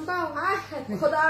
পাও। হায় খোদা,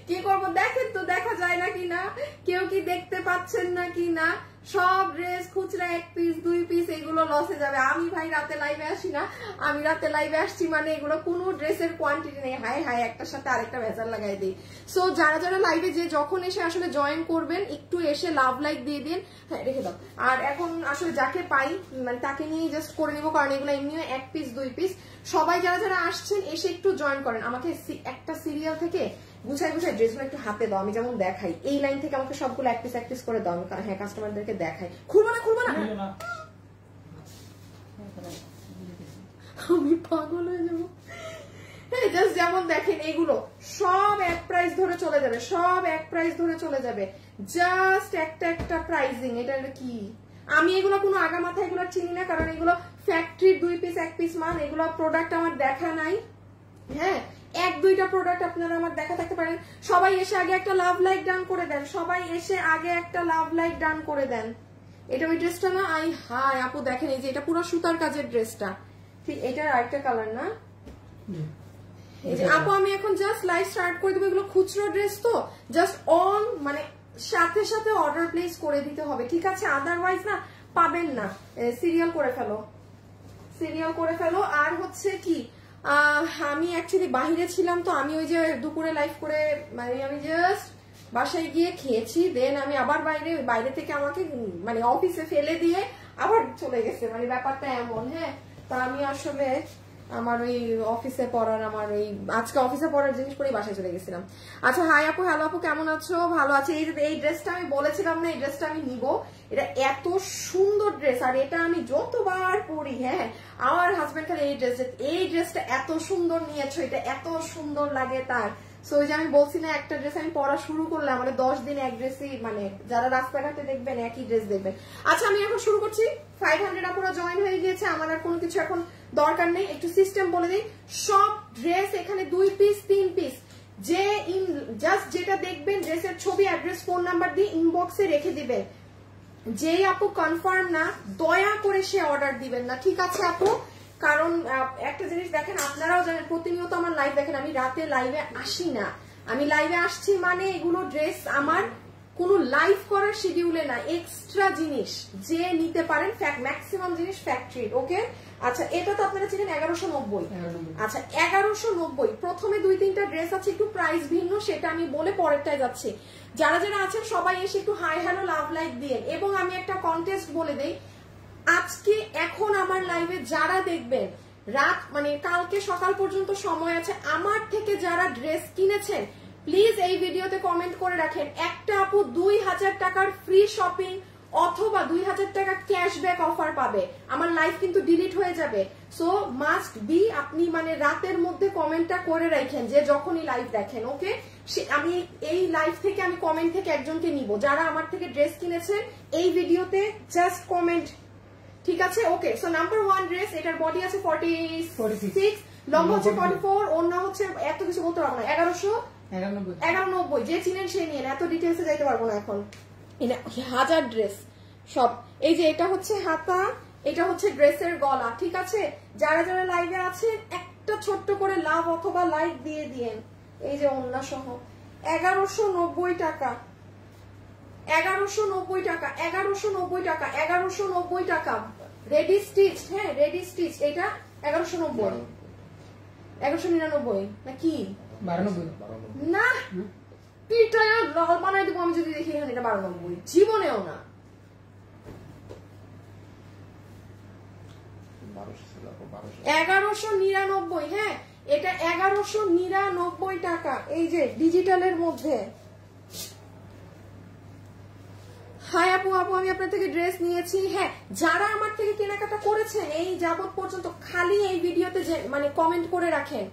কি করবো দেখেন তো, দেখা যায় না কিনা, কেউ কি দেখতে পাচ্ছেন না কিনা। সব ড্রেস খুচরা 1 পিস 2 পিস এগুলো লসে যাবে। আমি ভাই রাতে লাইভে আসি না, আমি রাতে লাইভে আসছি মানে এগুলো কোনো ড্রেসের কোয়ান্টিটি নেই। হায় হায়, একটার সাথে আরেকটা ভেজাল লাগাই দিই। সো যারা যারা লাইভে যে যখন এসে আসলে জয়েন করবেন একটু এসে লাভ লাইক দিয়ে দিন। হ্যাঁ রেখে দাও। আর এখন আসলে যাকে পাই মানে তাকে নিয়ে জাস্ট করে নিবো, কারণ এগুলো এমনিও 1 পিস 2 পিস। সবাই যারা যারা আসছেন এসে একটু জয়েন করেন। আমাকে একটা সিরিয়াল থেকে গুছাই গুছাই ড্রেসগুলো একটু হাতে দাও, আমি যেমন দেখাই। এই লাইন থেকে আমাকে সবগুলো 1 পিস করে দাও। হ্যাঁ, কাস্টমারদেরকে দেখাই। খুলবো না, খুলবো না, আমি পাগল হয়ে যাবো। হ্যাঁ, জাস্ট যেমন দেখেন এগুলো সব 1 প্রাইস ধরে চলে যাবে, সব 1 প্রাইস ধরে চলে যাবে। জাস্ট একটা প্রাইজিং। এটা কি, আমি এগুলো কোনো আগা মাথা এগুলো চিনি না, কারণ এগুলো ফ্যাক্টরির 2 পিস 1 পিস মাল। এগুলো প্রোডাক্ট আমার দেখা নাই। হ্যাঁ, 1-2টা প্রোডাক্ট আপনারা আমার দেখা থাকতে পারেন। সবাই এসে আগে একটা লাভ লাইক ডান করে দেন, সবাই এসে আগে একটা লাভ লাইক ডান করে দেন। এটা ওই ড্রেসটা না? আই হাই আপু দেখেন, এই যে এটা পুরো সুতার কাজের ড্রেসটা। ঠিক, এটার আরেকটা কালার না? এই যে আপু আমি এখন জাস্ট লাইভ স্টার্ট করে দেবো। এগুলো খুচরো ড্রেস তো জাস্ট অন মানে সাথে সাথে অর্ডার প্লেস করে দিতে হবে, ঠিক আছে? আদারওয়াইজ না পাবেন না। সিরিয়াল করে ফেলো, সিরিয়াল করে ফেলো। আর হচ্ছে কি, আমি অ্যাকচুয়ালি বাহিরে ছিলাম তো, আমি ওই যে দুপুরে লাইভ করে মানে আমি জাস্ট বাসায় গিয়ে খেয়েছি, দেন আমি আবার বাইরে থেকে আমাকে মানে অফিসে ফেলে দিয়ে আবার চলে গেছে, মানে ব্যাপারটা এমন। হ্যাঁ, তা আমি আসলে আমার ওই অফিসে পড়ার, আমার ওই আজকে অফিসে পড়ার জিনিস পরে বাসায় চলে গেছিলাম। আচ্ছা, হাই আপু, হ্যালো আপু, কেমন আছো? ভালো আছে। এই ড্রেসটা আমি বলেছিলাম না, এই ড্রেসটা আমি নিব। এটা এত সুন্দর ড্রেস, আর এটা আমি যতবার পরি, হ্যাঁ আমার হাজবেন্ড খালি এই ড্রেসটা এত সুন্দর নিয়েছো, এটা এত সুন্দর লাগে তার। সো ওই যে আমি বলছি না, একটা ড্রেস আমি পরা শুরু করলে আমাদের 10 দিন এক ড্রেসই, মানে যারা রাস্তাঘাটে দেখবেন একই ড্রেস দেখবেন। আচ্ছা, আমি এখন শুরু করছি। 500 আপুরা জয়েন হয়ে গিয়েছে, আমার আর কোনো কিছু এখন দরকার নেই। একটু সিস্টেম বলে দিই। সব ড্রেস এখানে 2 পিস 3 পিস, যে জাস্ট যেটা দেখবেন ড্রেসের ছবি, অ্যাড্রেস, ফোন নাম্বার দিয়ে ইনবক্সে রেখে দিবেন। যেই আপু কনফার্ম না, দয়া করে সে অর্ডার দিবেন না, ঠিক আছে আপু? কারণ একটা জিনিস দেখেন, আপনারাও জানেন, প্রতিনিয়ত আমার লাইভ দেখেন, আমি রাতে লাইভে আসি না। আমি লাইভে আসছি মানে এগুলো ড্রেস আমার কোনো লাইভ করার শিডিউলে না, এক্সট্রা জিনিস যে নিতে পারেন, ম্যাক্সিমাম জিনিস ফ্যাক্টরির। ওকে, আচ্ছা, এটা তো আপনারা চিনেন 1190। আচ্ছা, 1190 প্রথমে 2-3টা ড্রেস আছে, একটু প্রাইস ভিন্ন, সেটা আমি বলে পরেরটায় যাচ্ছি। যারা যারা আছেন সবাই এসে একটু হাই হ্যালো লাভ লাইক দিয়ে। এবং আমি একটা কন্টেস্ট বলে দেই, আজকে এখন আমার লাইভে যারা দেখবেন, রাত মানে কালকে সকাল পর্যন্ত সময় আছে, আমার থেকে যারা ড্রেস কিনেছেন প্লিজ এই ভিডিওতে কমেন্ট করে রাখেন, একটা আপু 2000 টাকার ফ্রি শপিং অথবা 2000 টাকা ক্যাশব্যাক অফার পাবে। আমার লাইভ কিন্তু ডিলিট হয়ে যাবে, সো মাস্ট বি আপনি মানে রাতের মধ্যে কমেন্টটা করে রাখেন যে যখনই লাইভ দেখেন। ওকে, আমি এই লাইভ থেকে আমি কমেন্ট থেকে একজনকে নিব, যারা আমার থেকে ড্রেস কিনেছেন এই ভিডিওতে জাস্ট কমেন্ট, ঠিক আছে? ওকে, সো নাম্বার 1 ড্রেস, এটার বডি আছে 46, লম্বা হচ্ছে 44, ওড়না হচ্ছে এত কিছু বলতে পারবো না, 1190। যে চিনেন সে নিয়ে, এত ডিটেলসে যাইতে পারবো না এখন। 1000 ড্রেস সব। এই যে এটা হচ্ছে হাতা, এটা হচ্ছে ড্রেসের গলা, ঠিক আছে? যারা যারা লাইভে আছেন একটা ছোট্ট করে লাভ অথবা লাইক দিয়ে দিয়েন। এই যে ওড়না সহ 1190 টাকা, 1190 টাকা, 1190 টাকা, 1190 টাকা। রেডি স্টিচ, হ্যাঁ রেডি স্টিচ। এটা 1190, 1199 না কি 1290 না, পিটা লাল বানাই দেবো আমি যদি দেখি এখানে। এটা 1290 জীবনেও না। 1199, হ্যাঁ এটা 1199 টাকা। এই যে ডিজিটালের মধ্যে। হাই আপু, আমি আপনার থেকে ড্রেস নিয়েছি। হ্যাঁ, যারা আমার থেকে কেনাকাটা করেছেন এই যাবত পর্যন্ত খালি এই ভিডিওতে যে মানে কমেন্ট করে রাখেন,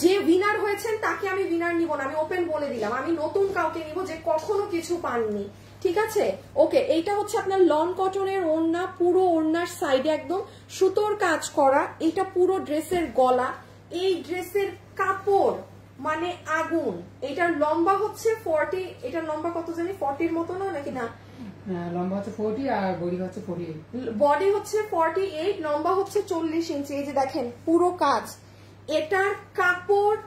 যে উইনার হয়েছেন তাকে আমি উইনার নিব না, আমি ওপেন বলে দিলাম। আমি নতুন কাউকে নিব যে কখনো কিছু পাননি, ঠিক আছে? ওকে, এইটা হচ্ছে আপনার লন কটনের ওড়না, পুরো ওড়নার সাইডে একদম সুতোর কাজ করা। এটা পুরো ড্রেসের গলা, এই ড্রেসের কাপড় মানে আগুন। এটার লম্বা হচ্ছে 40, এটার লম্বা কত জানি 40-র মতো না নাকি না? লম্বা হচ্ছে 40 আর বডি হচ্ছে 48। বডি হচ্ছে 48, লম্বা হচ্ছে 40 ইঞ্চি। এই যে দেখেন পুরো কাজ, এটার কাপড়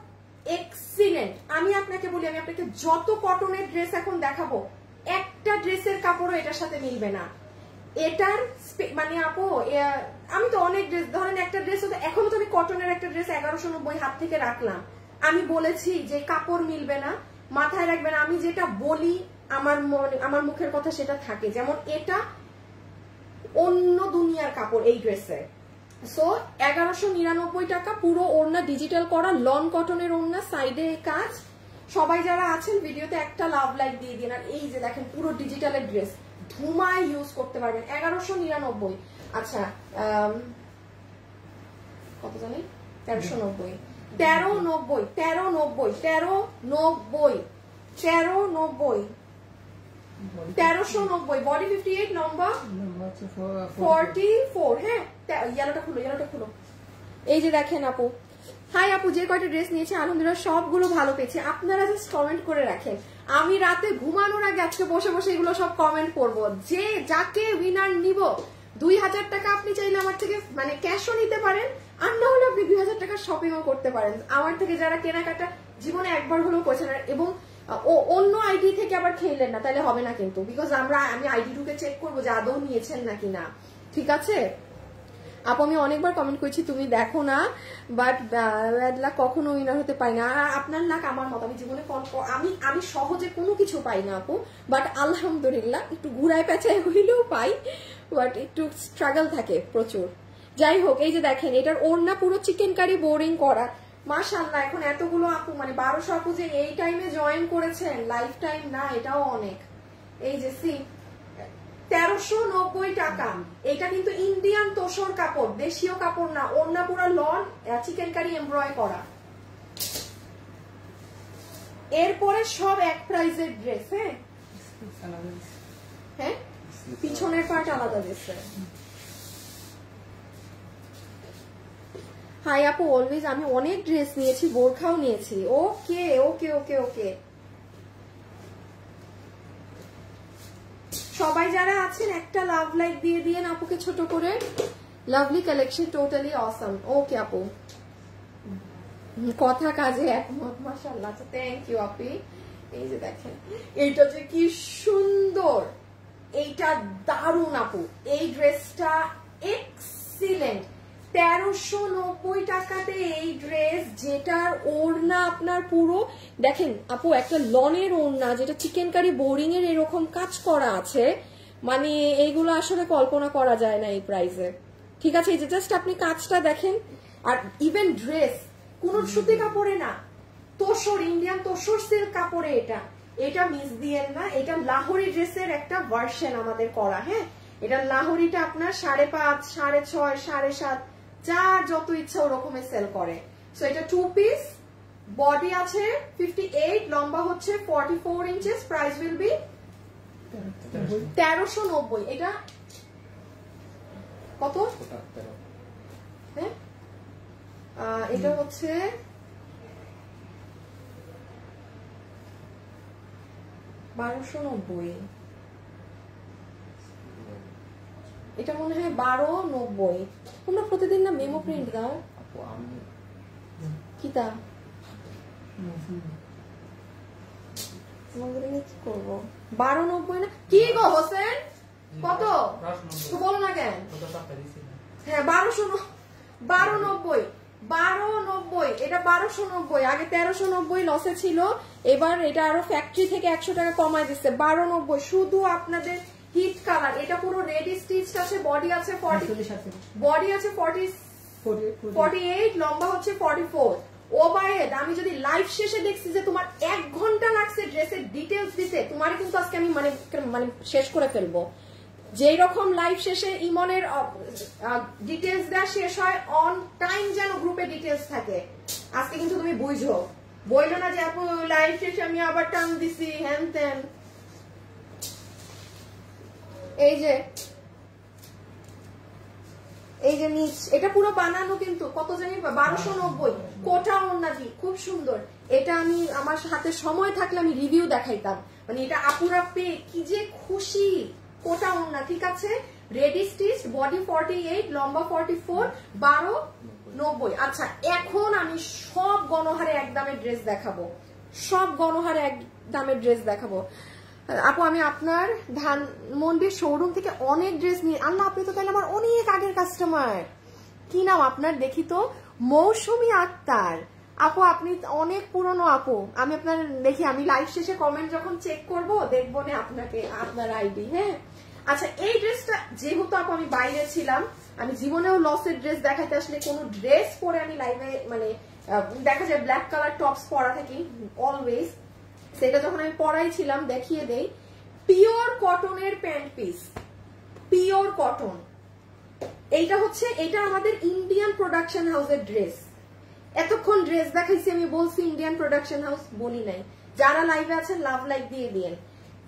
এক্সিলেন্ট। আমি আপনাকে বলি, আমি আপনাকে যত কটনের ড্রেস এখন দেখাবো, একটা ড্রেসের কাপড়ও এটার সাথে মিলবে না। এটার মানে আপু আমি তো অনেক ড্রেস, ধরেন একটা ড্রেস এখনো তো আমি কটনের একটা ড্রেস 1190 হাত থেকে রাখলাম। আমি বলেছি যে কাপড় মিলবে না, মাথায় রাখবেন আমি যেটা বলি আমার মুখের কথা সেটা থাকে। যেমন এটা অন্য দুনিয়ার কাপড় এই ড্রেসে। সো 1199 টাকা, পুরো ওড়না ডিজিটাল করা লন কটনের ওড়না, সাইডে কাজ। সবাই যারা আছেন ভিডিওতে একটা লাভ লাইক দিয়ে দিন। আর এই যে দেখেন পুরো ডিজিটালের ড্রেস, ধুমায় ইউজ করতে পারবেন। 1199। আচ্ছা কত জানি 1390, 1390, 1390, 1390, 1390, বডি 58, নম্বর 44। হ্যাঁ ইয়েলোটা খুলো, ইয়েলোটা খুলো। এই যে দেখেন আপু, হাই আপু, যে কয়টা ড্রেস নিয়েছে আলহামদুলিল্লাহ সবগুলো ভালো পেয়েছে। আপনারা জাস্ট কমেন্ট করে রাখেন, আমি রাতে ঘুমানোর আগে আজকে বসে বসে এগুলো সব কমেন্ট করবো। যে যাকে উইনার নিব 2000 টাকা আপনি চাইলে আমার থেকে মানে ক্যাশও নিতে পারেন, আর না হলে আপনি 2000 টাকার শপিংও করতে পারেন। আমার থেকে যারা কেনাকাটা জীবনে একবার হলেও করেছেন, এবং অন্য আইডি থেকে আবার খেললেন না, তাহলে হবে না কিন্তু, বিকজ আমি আইডি ঢুকে চেক করবো যে আদৌ নিয়েছেন নাকি না। ঠিক আছে আপু, আমি অনেকবার কমেন্ট করেছি তুমি দেখো না, বাট লাক কখনো উইনার হতে পারি না। আর আপনার লাক আমার মত, আমি জীবনে আমি সহজে কোনো কিছু পাই না আপু, বাট আলহামদুলিল্লাহ একটু ঘুরায় পেঁচায় হইলেও পাই, বাট একটু স্ট্রাগল থাকে প্রচুর। যাই হোক, এই যে দেখেন এটার ওড়না পুরো চিকেন কারি বোরিং করা, মাশাআল্লাহ। এখন এতগুলো আপু মানে 1200 আপু যে এই টাইমে জয়েন করেছেন, লাইফ টাইম না, এটাও অনেক। এই যে সি 1390 টাকা। এটা কিন্তু ইন্ডিয়ান তোষর কাপড়, দেশীয় কাপড় না। ওড়না পুরো লন চিকেন কারি এমব্রয় করা। এরপরে সব এক প্রাইজের ড্রেস। হ্যাঁ হ্যাঁ, পিছনের পার্ট আলাদা দিচ্ছে। হাই আপু, অলওয়েজ আমি অনেক ড্রেস নিয়েছি, বোরখাও নিয়েছি। ওকে ওকে ওকে ওকে, সবাই যারা আছেন একটা লাভ লাইক দিয়ে দিয়েন আপুকে ছোট করে। লাভলি কালেকশন, টোটালি অসম। ওকে আপু, কথা কাজে একমত, মাশাআল্লাহ। থ্যাংক ইউ আপি। এই যে দেখেন এইটা যে কি সুন্দর, এইটা দারুণ আপু, এই ড্রেসটা এক্সিলেন্ট। 1390 টাকাতে এই ড্রেস, যেটার ওড়না আপনার পুরো দেখেন আপু একটা লনের ওড়না, যেটা চিকেন কারি বোরিং এর এরকম কাজ করা আছে, মানে এইগুলো আসলে কল্পনা করা যায় না এই প্রাইসে। ঠিক আছে, এই যে জাস্ট আপনি কাজটা দেখেন। আর ইভেন ড্রেস কোন সুতি কাপড়ে না, তোষর, ইন্ডিয়ান তোষর সিল্ক কাপড়ে। এটা মিস দিয়েন না, এটা লাহোরি ড্রেসের একটা ভার্সন আমাদের করা। হ্যাঁ, এটা লাহোরিটা আপনার 5.5, 6.5, 7.5 যার যত ইচ্ছা ওরকমের সেল করে। সো এটা 2 পিস, বডি আছে 58, লম্বা হচ্ছে 44 ইঞ্চেস। Price will be 1390। এটা কত? হ্যাঁ, এটা হচ্ছে 1290। এটা মনে হয় 1290। তোমরা প্রতিদিন না মেমো প্রিন্ট দাও? কি তা কি করবো? 1290 না কি গো হোসেন? কত বলো না কেন? হ্যাঁ 1290। এটা 1290। আগে 1390 লসে ছিল, এবার এটা আরো ফ্যাক্টরি থেকে 100 টাকা কমায় দিচ্ছে। 1290 শুধু আপনাদের হিট কালার। এটা পুরো রেডি স্টিচ আছে, বডি আছে 48, লম্বা হচ্ছে 44। ওবায়েদ, আমি যদি লাইভ শেষে দেখছি যে তোমার 1 ঘন্টা লাগছে ড্রেসের ডিটেলস দিতে, তোমার কিন্তু আজকে আমি মানে শেষ করে ফেলবো। যেই রকম লাইভ শেষে ইমনের ডিটেলস দেওয়া শেষ হয়, অন টাইম যেন গ্রুপে ডিটেলস থাকে। আজকে কিন্তু তুমি বুঝো, বললো না যে আপু লাইভ শেষে আমি আবার টান দিছি হ্যান তেন। এই যে নিচ, এটা পুরো বানানো কিন্তু কত জানি 1290। কোটা ওন্নাদি খুব সুন্দর। এটা আমি আমার হাতে সময় থাকলে আমি রিভিউ দেখাইতাম, মানে এটা আপুরা পেয়ে কি যে খুশি। কোটা ওন্না, ঠিক আছে, রেডি স্টিচ, বডি 48, লম্বা 44, 90। আচ্ছা এখন আমি সব গণহারে এক দামের ড্রেস দেখাবো, সব গণহারে এক দামের ড্রেস দেখাবো। আপু আমি আপনার ধানমন্ডির শোরুম থেকে অনেক ড্রেস নিয়ে, আল্লাহ আপনি তো তাহলে আমার অনেক আগের কাস্টমার। কি নাম আপনার দেখি তো? মৌসুমী আক্তার। আপু আপনি অনেক পুরনো আপু, আমি আপনার দেখি, আমি লাইভ শেষে কমেন্ট যখন চেক করব দেখবো না আপনাকে, আপনার আইডি। হ্যাঁ আচ্ছা এই ড্রেসটা যেহেতু আপু আমি বাইরে ছিলাম, আমি জীবনেও লসের ড্রেস দেখাইতে আসলে কোনো ড্রেস পরে আমি লাইভে মানে দেখা যায় ব্ল্যাক কালার টপস পরা থাকি অলওয়েজ, সেটা যখন আমি পরাই ছিলাম দেখিয়ে দেই। পিওর কটনের প্যান্ট পিস, পিওর কটন। এইটা হচ্ছে, এটা আমাদের ইন্ডিয়ান প্রোডাকশন হাউসের ড্রেস। এতক্ষণ ড্রেস দেখাইছি আমি বলছি ইন্ডিয়ান প্রোডাকশন হাউস, বলি নাই। যারা লাইভে আছেন লাভ লাইক দিয়ে দিয়েন।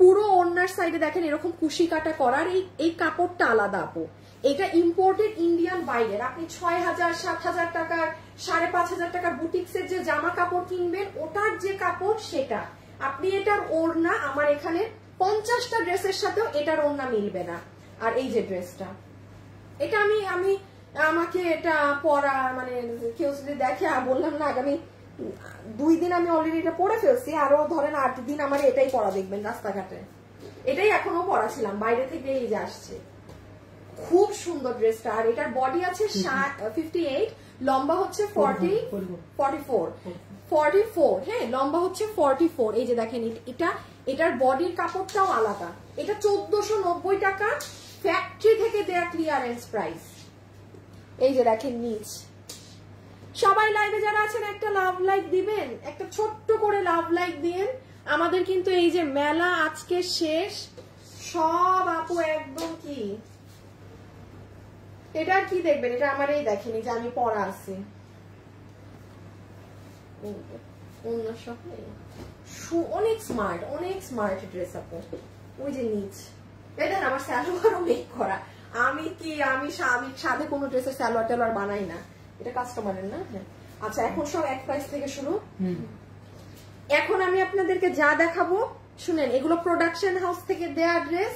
পুরো ওনার সাইডে দেখেন এরকম কুশি কাটা করার, এই কাপড়টা আলাদা আপু, এটা ইম্পোর্টেড ইন্ডিয়ান বাইরের। আপনি 6000 7000 টাকার 5500 টাকার বুটিক্সের যে জামা কাপড় কিনবেন ওটার যে কাপড় সেটা, আপনি এটার ওড়না আমার এখানে 50টা ড্রেসের সাথেও এটার ওড়না মিলবে না। আর এই যে ড্রেসটা, এটা আমি আমাকে এটা পরা মানে কেউ যদি দেখে, বললাম না আগামী 2 দিন আমি অলরেডি এটা পরে ফেলছি, আরো ধরেন 8 দিন আমার এটাই পরা দেখবেন রাস্তাঘাটে। এটাই এখনো পরা ছিলাম, বাইরে থেকে এই যে আসছে। খুব সুন্দর ড্রেসটা। আর এটার বডি আছে 58, লম্বা হচ্ছে 44। হ্যাঁ লম্বা হচ্ছে 44। এই যে দেখেন এটার বডির কাপড়টাও আলাদা। এটা 1490 টাকা ফ্যাক্টরি থেকে দেয়া ক্লিয়ারেন্স প্রাইস। এই যে দেখেন নিচ। সবাই লাইভে যারা আছেন একটা লাভ লাইক দিবেন, একটা ছোট্ট করে লাভ লাইক দিবেন। আমাদের কিন্তু এই যে মেলা আজকে শেষ, সব আপু একদম কি এটা কি দেখবেন, এটা আমার এই দেখেনি যে আমি পরা আছি অনেক স্মার্ট, অনেক স্মার্ট ড্রেস আপু। ওই যে নিচ দেখেন আমার সালোয়ারও মেক করা। আমি সাথে কোনো ড্রেসের সালোয়ার টালোয়ার বানাই না, এটা কাস্টমারের না। হ্যাঁ আচ্ছা এখন সব এক প্রাইস থেকে শুরু। এখন আমি আপনাদেরকে যা দেখাবো শুনেন, এগুলো প্রোডাকশন হাউস থেকে দেয়া ড্রেস,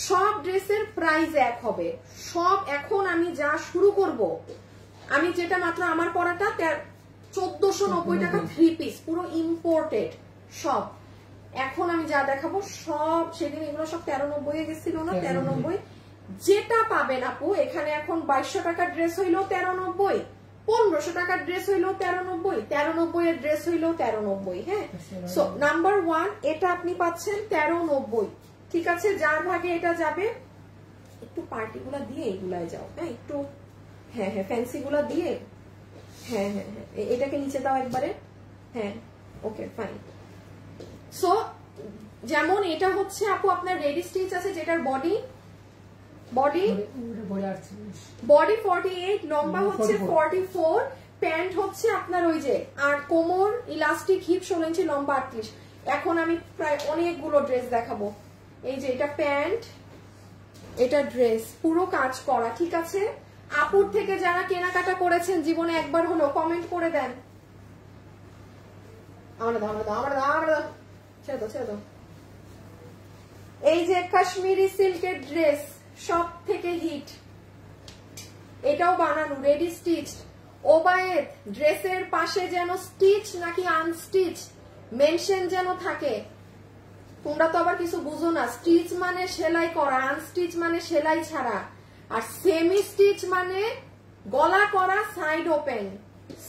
সব ড্রেসের প্রাইস এক হবে সব। এখন আমি যা শুরু করব, আমি যেটা মাত্র আমার পরাটা 1490 টাকা 3 পিস, পুরো ইম্পোর্টেড সব। এখন আমি যা দেখাবো সব, সেদিন এগুলো সব 1390 গেছিল না, 1390 যেটা পাবেন আপু এখানে। এখন 2200 টাকার ড্রেস হইলো 1390, 1500 টাকার ড্রেস হইলো 1390, 1390 এর ড্রেস হইলো 1390। হ্যাঁ সো নাম্বার 1 এটা আপনি পাচ্ছেন 1390। ঠিক আছে, যার ভাগে এটা যাবে একটু পার্টি গুলা দিয়ে এগুলায় যাও। হ্যাঁ একটু হ্যাঁ ফ্যান্সি গুলা দিয়ে। হ্যাঁ এটাকে নিচে দাও একবারে। হ্যাঁ ওকে ফাইন। সো যেমন এটা হচ্ছে আপু আপনার রেডি স্টিচ আছে, যেটার বডি 48, লম্বা হচ্ছে 44, প্যান্ট হচ্ছে আপনার ওই যে, আর কোমর ইলাস্টিক, হিপ 16 ইঞ্চি, লম্বা 38। এখন আমি প্রায় অনেকগুলো ড্রেস দেখাবো। এই যে এটা প্যান্ট, এটা ড্রেস, পুরো কাজ করা। ঠিক আছে, আপুর থেকে যারা কেনাকাটা করেছেন জীবনে একবার হলো কমেন্ট করে দেন। আমরা দাও ছেড়ে দাও। এই যে কাশ্মীরি সিল্কের ড্রেস, সব থেকে হিট, এটাও বানানো রেডি স্টিচ। ওবায়েদ ড্রেসের পাশে যেন স্টিচ নাকি আনস্টিচ মেনশন যেন থাকে। তোমরা তো আবার কিছু বুঝো না, স্টিচ মানে সেলাই করা, আনস্টিচ মানে সেলাই ছাড়া, আর সেমি স্টিচ মানে গলা করা সাইড ওপেন।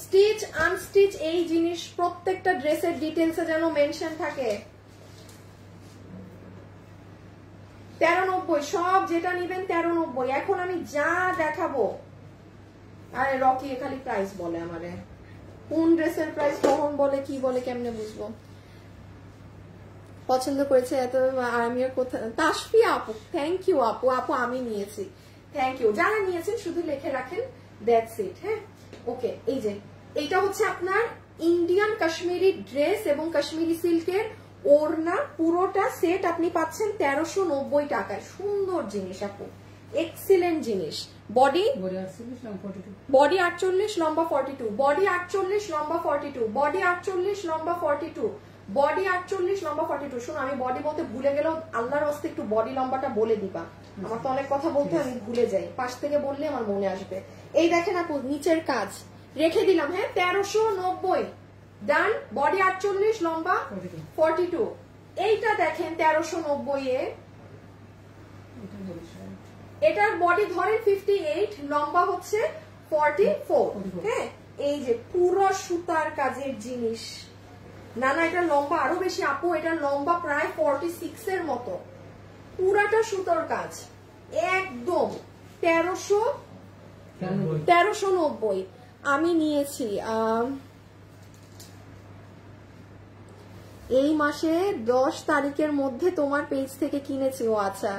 স্টিচ আনস্টিচ এই জিনিস প্রত্যেকটা ড্রেসের ডিটেলসে যেন মেনশন থাকে। 1390 সব যেটা নিবেন 1390। এখন আমি যা দেখাবো, আরে রকি খালি প্রাইস বলে আমারে, কোন ড্রেসের প্রাইস কখন বলে কি বলে কেমনে বুঝবো। পছন্দ করেছে এত আর্মিয়ার কোথায়, তাসফিয়া আপু থ্যাংক ইউ আপু আমি নিয়েছি, থ্যাংক ইউ। যারা নিয়েছেন শুধু লিখে রাখেন, দ্যাটস ইট। হ্যাঁ ওকে, এই যে এইটা হচ্ছে আপনার ইন্ডিয়ান কাশ্মীরি ড্রেস এবং কাশ্মীরি সিল্কের ওড়না, পুরোটা সেট আপনি পাচ্ছেন 1390 টাকায়। সুন্দর জিনিস আপু, এক্সিলেন্ট জিনিস। বডি 48, লম্বা 42, বডি 48, লম্বা 42, বডি 48, লম্বা 42, বডি 48, লম্বা 42। শোনো আমি বডি বলতে ভুলে গেলেও আল্লাহর হস্তে একটু বডি লম্বাটা বলে দিবা। আমার তো অনেক কথা বলতে আমি ভুলে যাই, পাশ থেকে বললে আমার মনে আসবে। এই দেখেন আপু নিচের কাজ রেখে দিলাম, হ্যাঁ 1390 ডান। বডি 48, লম্বা 42। এইটা দেখেন 1390 এ, এটার বডি ধরেন 58, লম্বা হচ্ছে 44। হ্যাঁ এই যে পুরো সুতার কাজের জিনিস। না না এটা লম্বা আরো বেশি আপু, এটা লম্বা প্রায় 46 এর মতো, পুরাটা সুতার কাজ একদম 1390। আমি নিয়েছি এই মাসে 10 তারিখের মধ্যে তোমার পেজ থেকে কিনেছি। ও আচ্ছা,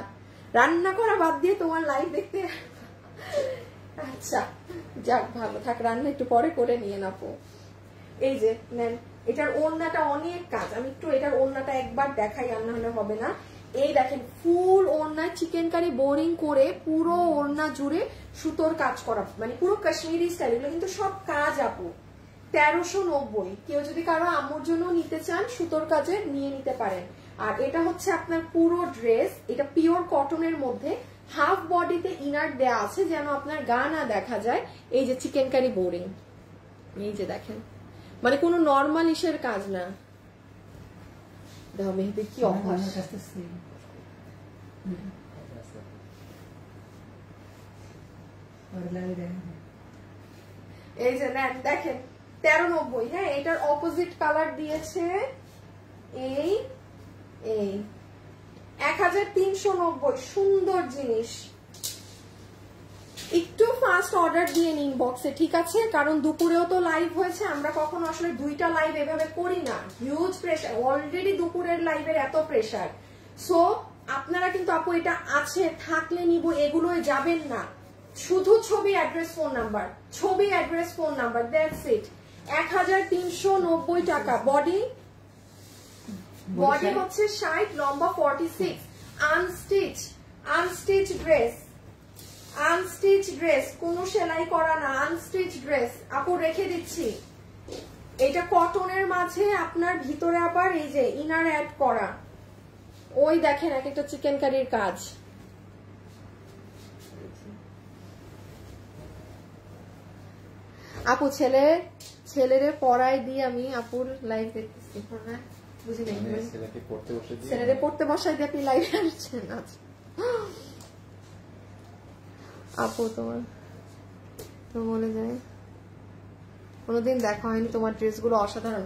রান্না করা বাদ দিয়ে তোমার লাইভ দেখতে, আচ্ছা যাক ভালো থাক, রান্না একটু পরে করে নিয়ে নাপো। এই যে নেন, এটার ওড়নাটা অনেক কাজ, আমি একটু এটার ওড়নাটা একবার দেখাই, আর না হলে হবে না। এই দেখেন ফুল ওড়না চিকেন কারি বোরিং করে পুরো ওড়না জুড়ে সুতোর কাজ করা, মানে পুরো কাশ্মীরি স্টাইল, এগুলো কিন্তু সব কাজ আপু। 1390। কেউ যদি কারো আম্মুর জন্য নিতে চান সুতোর কাজে নিয়ে নিতে পারেন। আর এটা হচ্ছে আপনার পুরো ড্রেস, এটা পিওর কটনের মধ্যে, হাফ বডিতে ইনার দেয়া আছে যেন আপনার গা না দেখা যায়। এই যে চিকেন কারি বোরিং, এই যে দেখেন, মানে কোনো নর্মাল ইসের কাজ না। দেখো মেহেদি কি অভ্যাস, এই যে নেন দেখেন 1390। হ্যাঁ এটার অপোজিট কালার দিয়েছে এই 1390। সুন্দর জিনিস, একটু ফাস্ট অর্ডার দিয়ে নিন বক্সে, ঠিক আছে? কারণ দুপুরেও তো লাইভ হয়েছে, আমরা কখনো আসলে 2টা লাইভ এভাবে করি না, হিউজ প্রেসার, অলরেডি দুপুরের লাইভের এত প্রেসার। সো আপনারা কিন্তু আপু এটা আছে থাকলে নিব এগুলোই যাবেন না, শুধু ছবি অ্যাড্রেস ফোন নাম্বার, ছবি address phone number, that's it. 1390 টাকা। বডি হচ্ছে 60, লম্বা 46। আনস্টিচ ড্রেস, কোনো সেলাই করা না, আনস্টিচ ড্রেস আপু রেখে দিচ্ছি। এটা কটনের মাঝে আপনার ভিতরে আবার এই যে ইনার অ্যাড করা, ওই দেখেন এক একটা চিকেন কারির কাজ। আপু ছেলেরে পড়ায় দিয়ে আমি আপুর লাইভ দেখতেছি, বুঝি নাই ছেলেরে পড়তে বসাই দিয়ে আপনি লাইভ আসছেন। আচ্ছা আপু তোমার তো বলে যায় কোনোদিন দেখা হয়নি, তোমার ড্রেসগুলো অসাধারণ।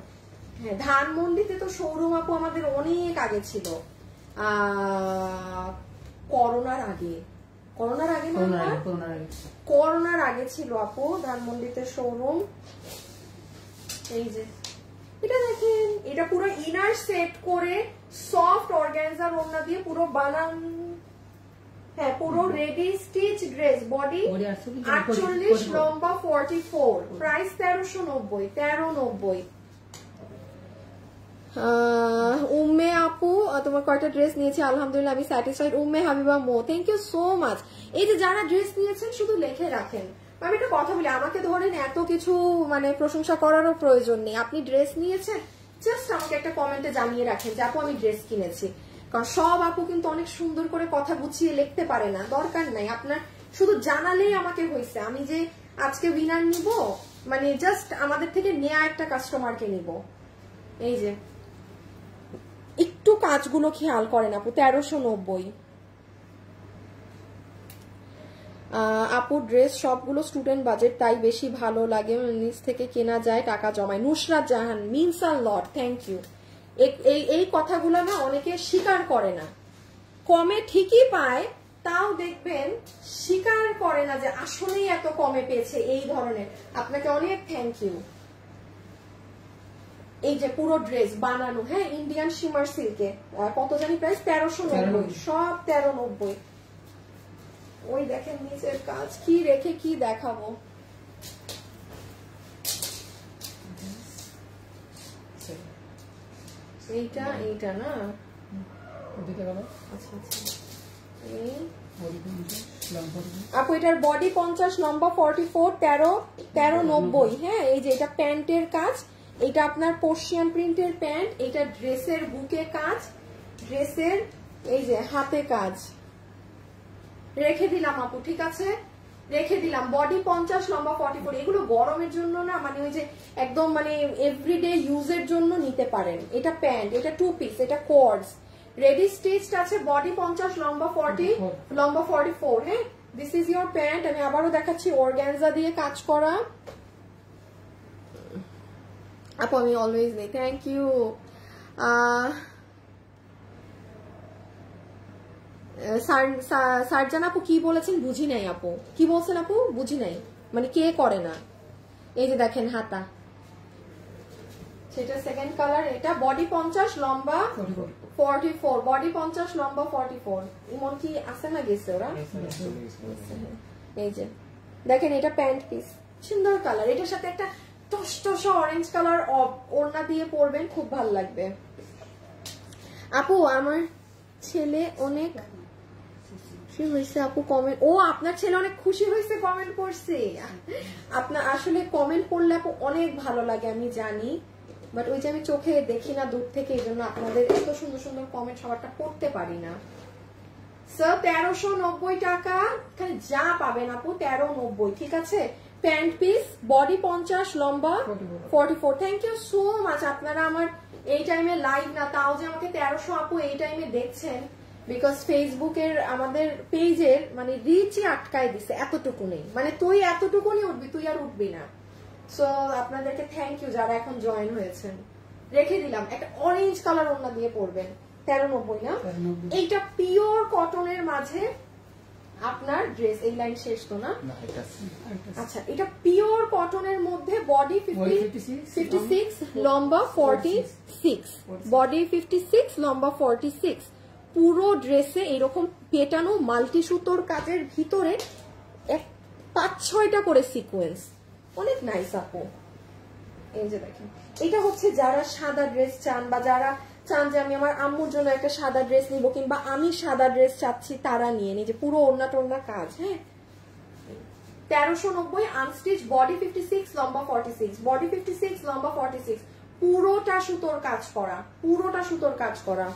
হ্যাঁ ধানমন্ডিতে তো শোরুম আপু আমাদের অনেক আগে ছিল, করোনার আগে ছিল আপু ধানমন্ডিতে শোরুম। এই যে এটা দেখেন, এটা পুরো ইনার সেট করে সফট অর্গানজার ওড়না দিয়ে পুরো বানান, হ্যাঁ পুরো রেডি স্টিচ ড্রেস। বডি 48, লম্বা 44, প্রাইস 1390। উম্মে আপু তোমার কয়টা ড্রেস নিয়েছি? আলহামদুলিল্লাহ আমি স্যাটিসফাইড। উম্মে হাবিবা মো, থ্যাংক ইউ সো মাচ। এই যে যারা ড্রেস নিয়েছেন শুধু লিখে রাখেন। আমি একটা কথা বলি, আমাকে ধরেন এত কিছু মানে প্রশংসা করারও প্রয়োজন নেই। আপনি ড্রেস নিয়েছেন, জাস্ট আমাকে একটা কমেন্টে জানিয়ে রাখেন যে আপু আমি ড্রেস কিনেছি। কারণ সব আপু কিন্তু অনেক সুন্দর করে কথা গুছিয়ে লিখতে পারে না, দরকার নাই, আপনার শুধু জানালেই আমাকে হয়েছে। আমি যে আজকে উইনার নিব, মানে জাস্ট আমাদের থেকে নেয়া একটা কাস্টমারকে নিব। এই যে একটু কাজগুলো খেয়াল করেন আপু। 1390 আপু ড্রেস সবগুলো স্টুডেন্ট বাজেট, তাই বেশি ভালো লাগে, নিজ থেকে কেনা যায়, টাকা জমায়। Nusrat Jahan, means a lot, thank you. এই কথাগুলো না অনেকে স্বীকার করে না, কমে ঠিকই পায়, তাও দেখবেন স্বীকার করে না যে আসলেই এত কমে পেয়েছে এই ধরনের। আপনাকে অনেক থ্যাংক ইউ। এই যে পুরো ড্রেস বানানো, হ্যাঁ ইন্ডিয়ান শিমার সিল্কে, কত জানি প্রাইস? 1390, সব 1390। ওই দেখেন নিচের কাজ, কি রেখে কি দেখাবো। এইটা না, আচ্ছা আচ্ছা। আপু এটার বডি 50, লম্বা 44, 1390। হ্যাঁ এই যে এটা প্যান্টের কাজ, এটা আপনার পার্সিয়ান প্রিন্টের প্যান্ট, এটা ড্রেসের বুকে কাজ, ড্রেসের এই যে হাতে কাজ, রেখে দিলাম আপু, ঠিক আছে রেখে দিলাম। বডি 50, লম্বা 44। এগুলো গরমের জন্য না, মানে ওই যে একদম মানে এভরিডে ইউজের জন্য নিতে পারেন। এটা প্যান্ট, এটা 2 পিস, এটা কোর্স রেডি স্টিচড আছে। বডি 50, লম্বা 40, লম্বা 44। হ্যাঁ, দিস ইজ ইয়োর প্যান্ট। আমি আবারও দেখাচ্ছি অর্গানজা দিয়ে কাজ করা। আপু আমি অলওয়েজ নেই, থ্যাংক ইউ। সার্জান আপু কি বলেছেন বুঝি নাই আপু, কি বলছেন আপু বুঝি নাই, মানে কে করে না। এই যে দেখেন হাতা, সেটা সেকেন্ড কালার। এটা বডি 50, লম্বা 44। বডি 50, লম্বা 44। ইমন কি আছে না গেছে ওরা? এই যে দেখেন এটা প্যান্ট পিস, সুন্দর কালার। এটার সাথে একটা টসটসা অরেঞ্জ কালার ওড়না দিয়ে পরবেন, খুব ভালো লাগবে। আপু আমার ছেলে অনেক খুশি হয়েছে আপু কমেন্ট। ও আপনার ছেলে অনেক খুশি হয়েছে কমেন্ট করছে। আপনার আসলে কমেন্ট পড়লে আপু অনেক ভালো লাগে আমি জানি, বাট ওই যে আমি চোখে দেখি না দূর থেকে, এই জন্য আপনাদের এত সুন্দর সুন্দর কমেন্ট সবারটা পড়তে পারি না। স্যার 1390 টাকা এখানে যা পাবেন আপু 1390, ঠিক আছে। প্যান্ট পিস, বডি 50, লম্বা 44। Thank you so much. আপনারা আমার এই টাইমে লাইভ না, তাও যে আমাকে 1300 আপু এই টাইমে দেখছেন, বিকজ ফেসবুকের আমাদের পেজের মানে রিচই আটকায় দিছে, এতটুকু নেই, মানে তুই এতটুকুনি উঠবি, তুই আর উঠবি না। সো আপনাদেরকে থ্যাংক ইউ যারা এখন জয়েন হয়েছেন। রেখে দিলাম, একটা অরেঞ্জ কালার ওড়না দিয়ে পরবেন, 1390 না। এইটা পিওর কটনের মাঝে আপনার ড্রেস, এই লাইন শেষ তো না? আচ্ছা, এটা পিওর কটনের মধ্যে বডি 56, লম্বা 46। বডি 56, লম্বা 46। পুরো ড্রেসে এরকম পেটানো মাল্টি সুতোর কাজের ভিতরে 5-6টা করে সিকোয়েন্স, অনেক নাইস আপু। এই যে দেখেন, এটা হচ্ছে যারা সাদা ড্রেস চান, বা যারা চান যে আমি আমার আম্মুর জন্য একটা সাদা ড্রেস নিব, কিংবা আমি সাদা ড্রেস চাচ্ছি, তারা নিয়ে নিয়ে যে পুরো ওড়না টোড়না কাজ। হ্যাঁ, 1390 আনস্টিচ। বডি 56, লম্বা 46। বডি 56, লম্বা 46। পুরোটা সুতোর কাজ করা, পুরোটা সুতোর কাজ করা।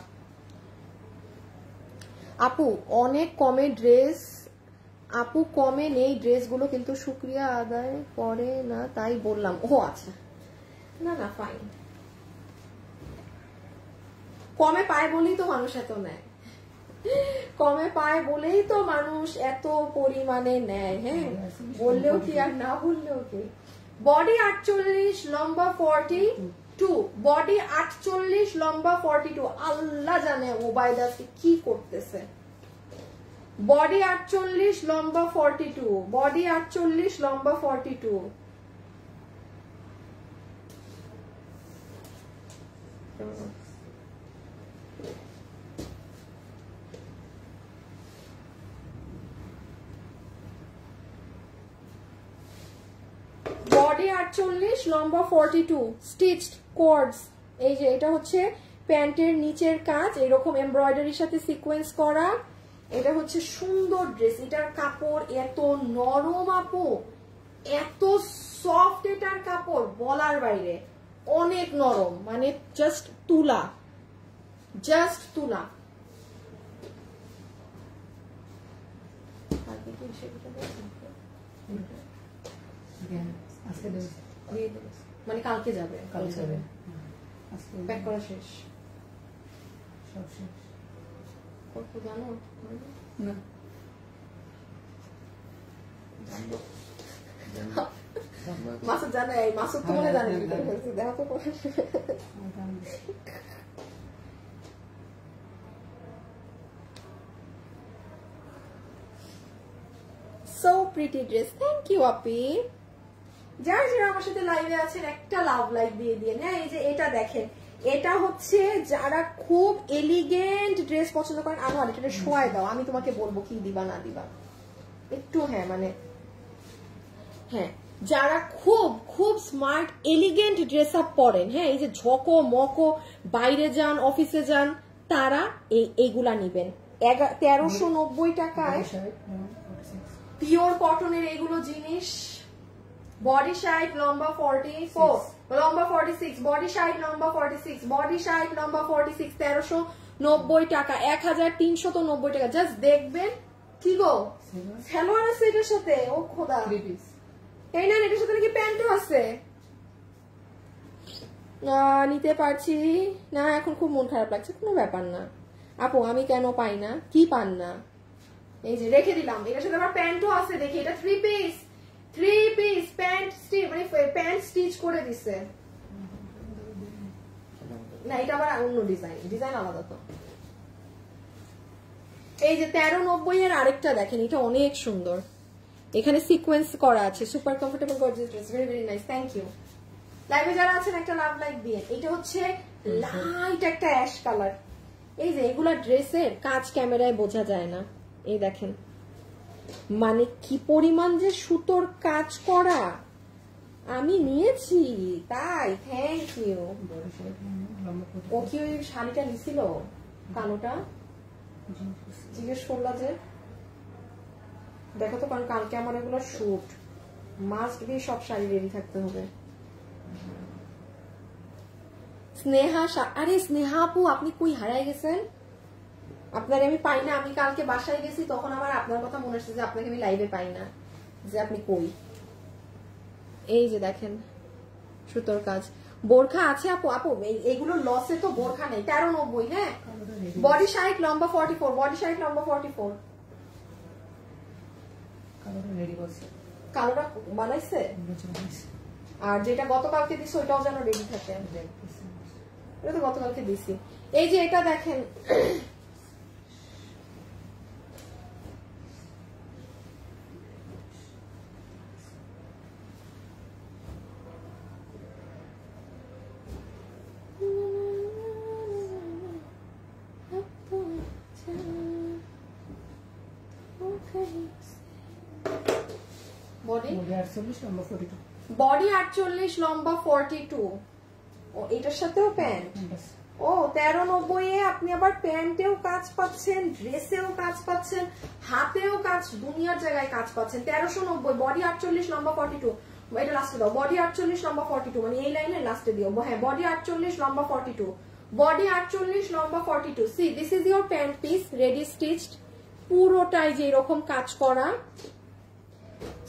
আপু অনেক কমে ড্রেস, আপু কমে নেই ড্রেসগুলো, কিন্তু শুক্রিয়া আদায় করে না তাই বললাম। ও আচ্ছা, না না ফাইন। কমে পায় বলেই তো মানুষ এত নেয়, কমে পায় বলেই তো মানুষ এত পরিমাণে নেয়। হ্যাঁ, বললেও কি আর না বললেও কি। বডি 48, লম্বা 42। বডি 48, লম্বা 42। আল্লাহ জানে ওবায়দা কি করতেছে। বডি 48, লম্বা 42। বডি 48, লম্বা 42। বডি 48, লম্বা 42। স্টিচড কোর্ডস। এই যে এটা হচ্ছে প্যান্টের নিচের কাজ, এরকম এমব্রয়ডারির সাথে সিকোয়েন্স করা। এটা হচ্ছে সুন্দর ড্রেস, এটার কাপড় এত নরম আপু, এত সফট এটার কাপড় বলার বাইরে, অনেক নরম, মানে জাস্ট তুলা, জাস্ট তুলা। মানে কালকে যাবে, কালকে যাবে, প্যাক করা শেষ, সব শেষ। কত জানো না, মাসুদ জানে, মাসুদ তো মনে জানে, দেখো তো। So pretty dress, thank you আপি। যারা যারা আমার সাথে লাইভে আছেন একটা লাভ লাইক দিয়ে দিয়ে। হ্যাঁ, এই যে এটা দেখেন, এটা হচ্ছে যারা খুব এলিগেন্ট ড্রেস পছন্দ করেন। আনোয়ার এটা শোয়াই দাও, আমি তোমাকে বলবো কি দিবা না দিবা একটু। হ্যাঁ মানে হ্যাঁ, যারা খুব খুব স্মার্ট এলিগেন্ট ড্রেস আপ পরেন, হ্যাঁ এই যে ঝকো মকো বাইরে যান অফিসে যান, তারা এইগুলা নিবেন। 1390 টাকায় পিওর কটনের এগুলো জিনিস। বডি 60, লম্বা 44, লম্বা 46। বডি 60, লম্বা 46। বডি 60, লম্বা 46। 1390 টাকা, 1390 টাকা। জাস্ট দেখবেন কি গো সালোয়ার আছে এটার সাথে? ও খোদা, এই না এটার সাথে নাকি প্যান্টও আছে। নিতে পারছি না, এখন খুব মন খারাপ লাগছে। কোনো ব্যাপার না আপু, আমি কেন পাই না? কি পান না? এই যে রেখে দিলাম, এটার সাথে আবার প্যান্টও আছে। দেখি এটা 3 পিস প্যান্ট স্টিচ, মানে প্যান্ট স্টিচ করে দিছে। না এটা আবার অন্য ডিজাইন আলাদা তো। এই যে 1390 এর আরেকটা দেখেন, এটা অনেক সুন্দর। এখানে সিকোয়েন্স করা আছে, super comfortable gorgeous dress, very very nice, thank you. লাইভে যারা আছেন একটা লাভ লাইক দিয়ে। এটা হচ্ছে লাইট একটা অ্যাশ কালার। এই যে এগুলা ড্রেসের কাজ ক্যামেরায় বোঝা যায় না, এই দেখেন মানে কি পরিমাণ যে সুতোর কাজ করা। আমি নিয়েছি তাই, থ্যাংক ইউ। ও কি ওই শাড়িটা নিছিল কালোটা? জিজ্ঞেস করলা যে দেখো তো, কারণ কালকে আমার এগুলো শুট, মাস্ট বি সব শাড়ি রেডি থাকতে হবে। স্নেহা, আরে স্নেহা আপু আপনি কই হারাই গেছেন? আপনার আমি পাই না। আমি কালকে বাসায় গেছি, তখন আমার আপনার কথা মনে আসছে যে আপনাকে আমি লাইভে পাই না, যে আপনি কই। এই যে দেখেন সুতোর কাজ, বোরখা আছে আপু। আপু এইগুলো লসে তো বোরখা নেই। 1390, হ্যাঁ। বডি সাইড লম্বা 44, বডি সাইড লম্বা 44। কালোটা বানাইছে, আর যেটা গতকালকে দিছি ওইটাও যেন রেডি থাকে। এটা তো গতকালকে দিছি। এই যে এটা দেখেন, বডি 48 লম্বা 42। ও এটার সাথেও প্যান্ট। ও 1390 এ আপনি আবার প্যান্টেও কাজ পাচ্ছেন, ড্রেসেও কাজ পাচ্ছেন, হাতেও কাজ, দুনিয়ার জায়গায় কাজ পাচ্ছেন। 1390, বডি 48 লম্বা 42। এটা লাস্টে দাও, বডি 48 লম্বা 42, মানে এই লাইনের লাস্টে দিও। হ্যাঁ, বডি 48 লম্বা 42, বডি 48 লম্বা 42। C this is your pant piece, ready stitched, পুরোটাই যে এরকম কাজ করা,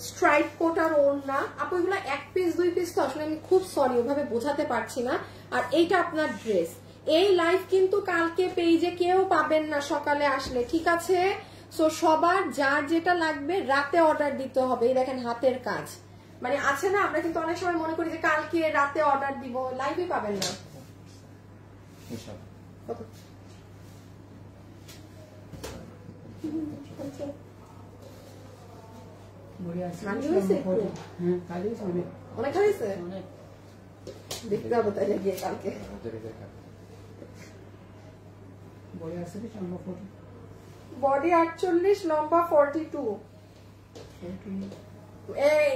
স্ট্রাইপ কোটার ওড়না। আপু এগুলো 1 পিস 2 পিস তো আসলে আমি খুব সরি ওভাবে বোঝাতে পারছি না। আর এইটা আপনার ড্রেস। এই লাইভ কিন্তু কালকে পেজে কেউ পাবেন না সকালে আসলে, ঠিক আছে? সো সবার যার যেটা লাগবে রাতে অর্ডার দিতে হবে। এই দেখেন হাতের কাজ, মানে আছে না, আমরা কিন্তু অনেক সময় মনে করি যে কালকে রাতে অর্ডার দিব, লাইভে পাবেন না। অনেক হয়েছে, দেখতে হবে তাই গিয়ে কালকে। বডি 48 লম্বা 42। এই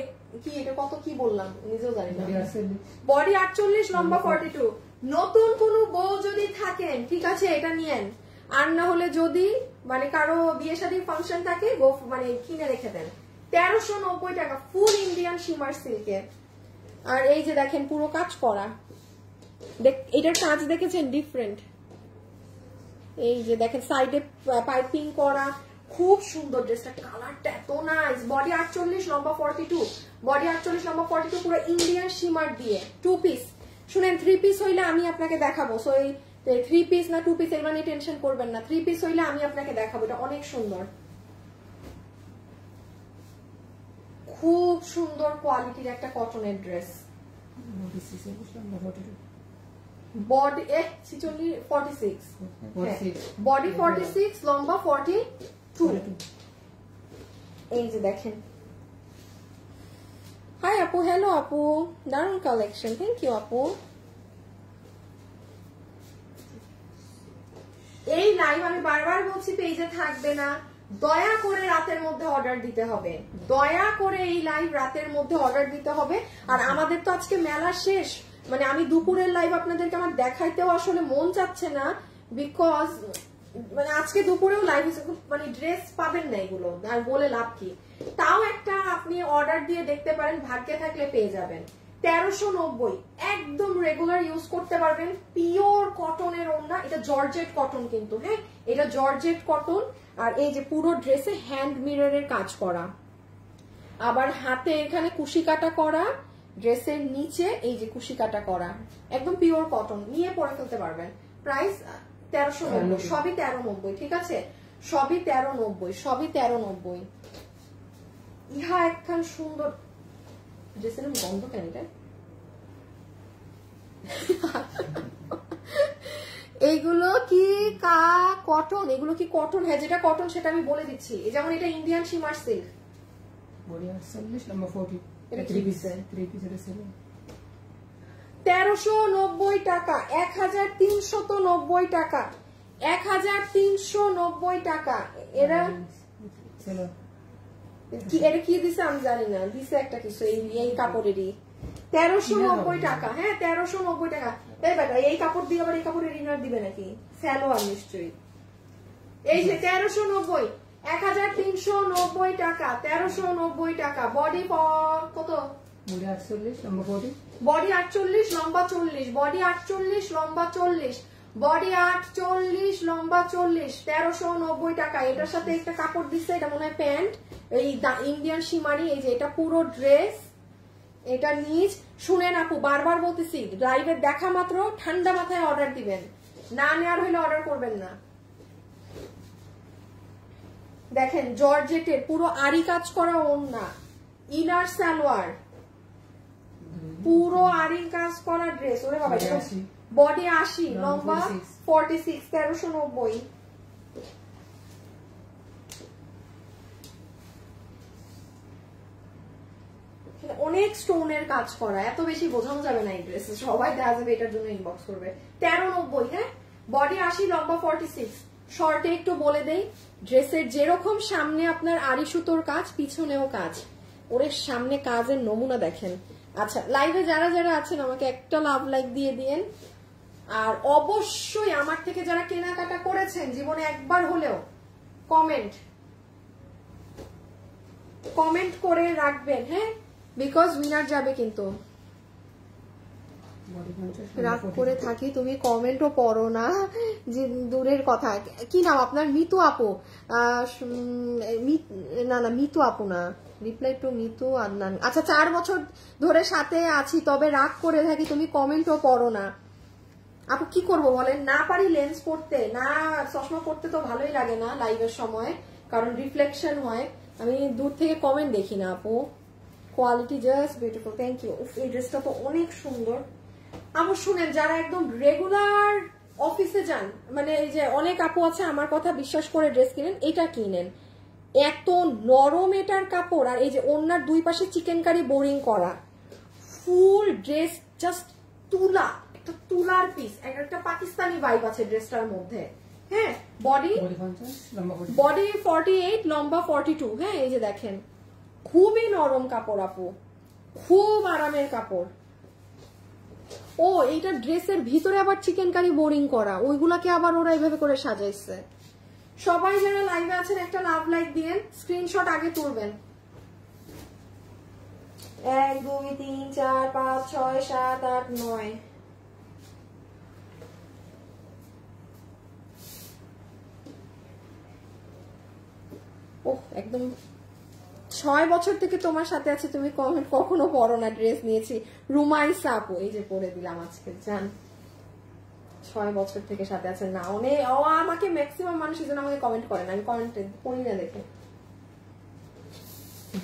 কি এটা কত কি বললাম নিজেও জানি না। বডি 48 লম্বা 42। নতুন কোন বউ যদি থাকেন ঠিক আছে এটা নিয়েন, আর না হলে যদি মানে কারো বিয়ে শাদীর ফাংশন থাকে মানে কিনে রেখে দেন। 1390 টাকা, ফুল ইন্ডিয়ান শিমার সিল্কে। আর এই যে দেখেন পুরো কাজ করা, এটার কাজ দেখেছেন ডিফারেন্ট। এই যে দেখেন সাইডে পাইপিং করা, খুব সুন্দর ড্রেসটা, কালারটা এত নাইস। বডি 48 লম্বা 42, বডি 48 লম্বা 42, পুরো ইন্ডিয়ান শিমার দিয়ে। 2 পিস শুনেন, 3 পিস হইলে আমি আপনাকে দেখাবো। সো এই 3 পিস না 2 পিস এগুলো নিয়ে টেনশন করবেন না, 3 পিস হইলে আমি আপনাকে দেখাবো। এটা অনেক সুন্দর, খুব সুন্দর কোয়ালিটির একটা কটনের ড্রেস। বডি 46, বডি 46 লম্বা 42। এই যে দেখেন। হাই আপু, হ্যালো আপু, দারুন কালেকশন, থ্যাংক ইউ আপু। এই লাইভ আমি বারবার বলছি পেজে থাকবে না, দয়া করে রাতের মধ্যে অর্ডার দিতে হবে, দয়া করে এই লাইভ রাতের মধ্যে অর্ডার দিতে হবে। আর আমাদের তো আজকে মেলা শেষ, মানে আমি দুপুরের লাইভ আপনাদেরকে আমার দেখাইতেও আসলে মন চাচ্ছে না, বিকজ মানে আজকে দুপুরেও লাইভ হয়েছে, মানে ড্রেস পাবেন না এগুলো, আর বলে লাভ কি। তাও একটা আপনি অর্ডার দিয়ে দেখতে পারেন, ভাগ্যে থাকলে পেয়ে যাবেন। 1390, একদম রেগুলার ইউজ করতে পারবেন, পিওর কটনের ওড়না, এটা জর্জেট কটন কিন্তু, হ্যাঁ এটা জর্জেট কটন। আর এই যে পুরো ড্রেসে হ্যান্ড মিররের কাজ করা, আবার হাতে এখানে কুশি কাটা করা, ড্রেসের নিচে এই যে কুশি কাটা করা, একদম পিওর কটন, নিয়ে পরে ফেলতে পারবেন। প্রাইস 1390, সবই 1390, ঠিক আছে, সবই 1390, সবই 1390। ইহা একখান সুন্দর ড্রেসের গন্ধ কেন এটা? এইগুলো কি কটন? এগুলো কি কটন? হ্যাঁ যেটা কটন সেটা আমি বলে দিচ্ছি। যেমন এটা ইন্ডিয়ান শিমার সিল্ক, বডি 48 লম্বা 40, এটা 3 পিস এটা সেল 1390 টাকা, 1390 টাকা, 1390 টাকা। এরা সেল কি, এটা কি দিছে আমি জানি না, দিছে একটা কিছু এই কাপড়েরই 1390 টাকা। হ্যাঁ 1390 টাকা। এই বেটা এই কাপড় দিয়ে আবার এই কাপড়ের ইনার দিবে নাকি? সালোয়ার নিশ্চয়ই। এই যে 1390, 1390 টাকা, 1390 টাকা। বডি কত? বডি 48 লম্বা 40, বডি 48 লম্বা 40, বডি 48 লম্বা 40, বডি 48 লম্বা 40, 1390 টাকা। এটার সাথে একটা কাপড় দিচ্ছে, এটা মনে হয় প্যান্ট, এই ইন্ডিয়ান শিমারি। এই যে এটা পুরো ড্রেস, এটা নিচ। শুনেন আপু, বারবার বলতেছি, লাইভে দেখা মাত্র ঠান্ডা মাথায় অর্ডার দিবেন, না নেওয়ার হইলে অর্ডার করবেন না। দেখেন জর্জেটের পুরো আরি কাজ করা ওড়না, ইনার সালোয়ার, পুরো আরি কাজ করা ড্রেস। ওরে বাবা, বডি 80 লম্বা 46, 1390। অনেক স্টোনের কাজ করা, এত বেশি বোঝানো যাবে না এই ড্রেস, সবাই দেখা যাবে এটার জন্য ইনবক্স করবে। 1390, হ্যাঁ বডি 80 লম্বা 46। শর্টে একটু বলে দেই, ড্রেসের যেরকম সামনে আপনার আড়ি সুতোর কাজ, পিছনেও কাজ। ওরে সামনে কাজের নমুনা দেখেন। আচ্ছা লাইভে যারা যারা আছেন আমাকে একটা লাভ লাইক দিয়ে দিয়েন। আর অবশ্যই আমার থেকে যারা কেনাকাটা করেছেন জীবনে একবার হলেও কমেন্ট করে রাখবেন, হ্যাঁ বিকজ উইনার যাবে কিন্তু। রাগ করে থাকি, তুমি কমেন্টও পড়ো না, যে দূরের কথা। কি নাম আপনার? মিতু আপু? না না মিতু আপু না, রিপ্লাই টু মিতু আদনান। আচ্ছা 4 বছর ধরে সাথে আছি, তবে রাগ করে থাকি, তুমি কমেন্টও পড়ো না। আপু কি করবো বলেন, না পারি লেন্স পড়তে, না চশমা পড়তে তো ভালোই লাগে না লাইভের সময়, কারণ রিফ্লেকশন হয়। আমি দূর থেকে কমেন্ট দেখি না আপু। Quality just beautiful, thank you. এই ড্রেসটা তো অনেক সুন্দর। আপু শুনেন, যারা একদম রেগুলার অফিসে যান, মানে এই যে অনেক আপু আছে আমার কথা বিশ্বাস করে ড্রেস কিনেন, এটা কিনেন, এত নরম এটার কাপড়। আর এই যে ওনার দুই পাশে চিকেন কারি বোরিং করা, ফুল ড্রেস জাস্ট তুলা, একটা তুলার পিস, একটা পাকিস্তানি ভাইব আছে ড্রেসটার মধ্যে। হ্যাঁ বডি 48 লম্বা 42। হ্যাঁ এই যে দেখেন, খুবই নরম কাপড় আপু, খুব আরামের কাপড়। ও এইটা ড্রেসের ভিতরে আবার চিকেন কারি বোরিং করা, ওইগুলাকে আবার ওরা এইভাবে করে সাজাইছে। সবাই যারা লাইভে আছেন একটা লাভ লাইক দিয়েন, স্ক্রিনশট আগে তুলবেন। 1 2 3 4 5 6 7 8 9। ওহ একদম 6 বছর থেকে তোমার সাথে আছে, তুমি কমেন্ট কখনো পড়ো না। ড্রেস নিয়েছি রুমাইসা আপু, এই যে পরে দিলাম আজকে, জান 6 বছর থেকে সাথে আছেন না। অনেক আমাকে ম্যাক্সিমাম মানুষ এই জন্য আমাকে কমেন্ট করে না, আমি কমেন্ট পড়ি না,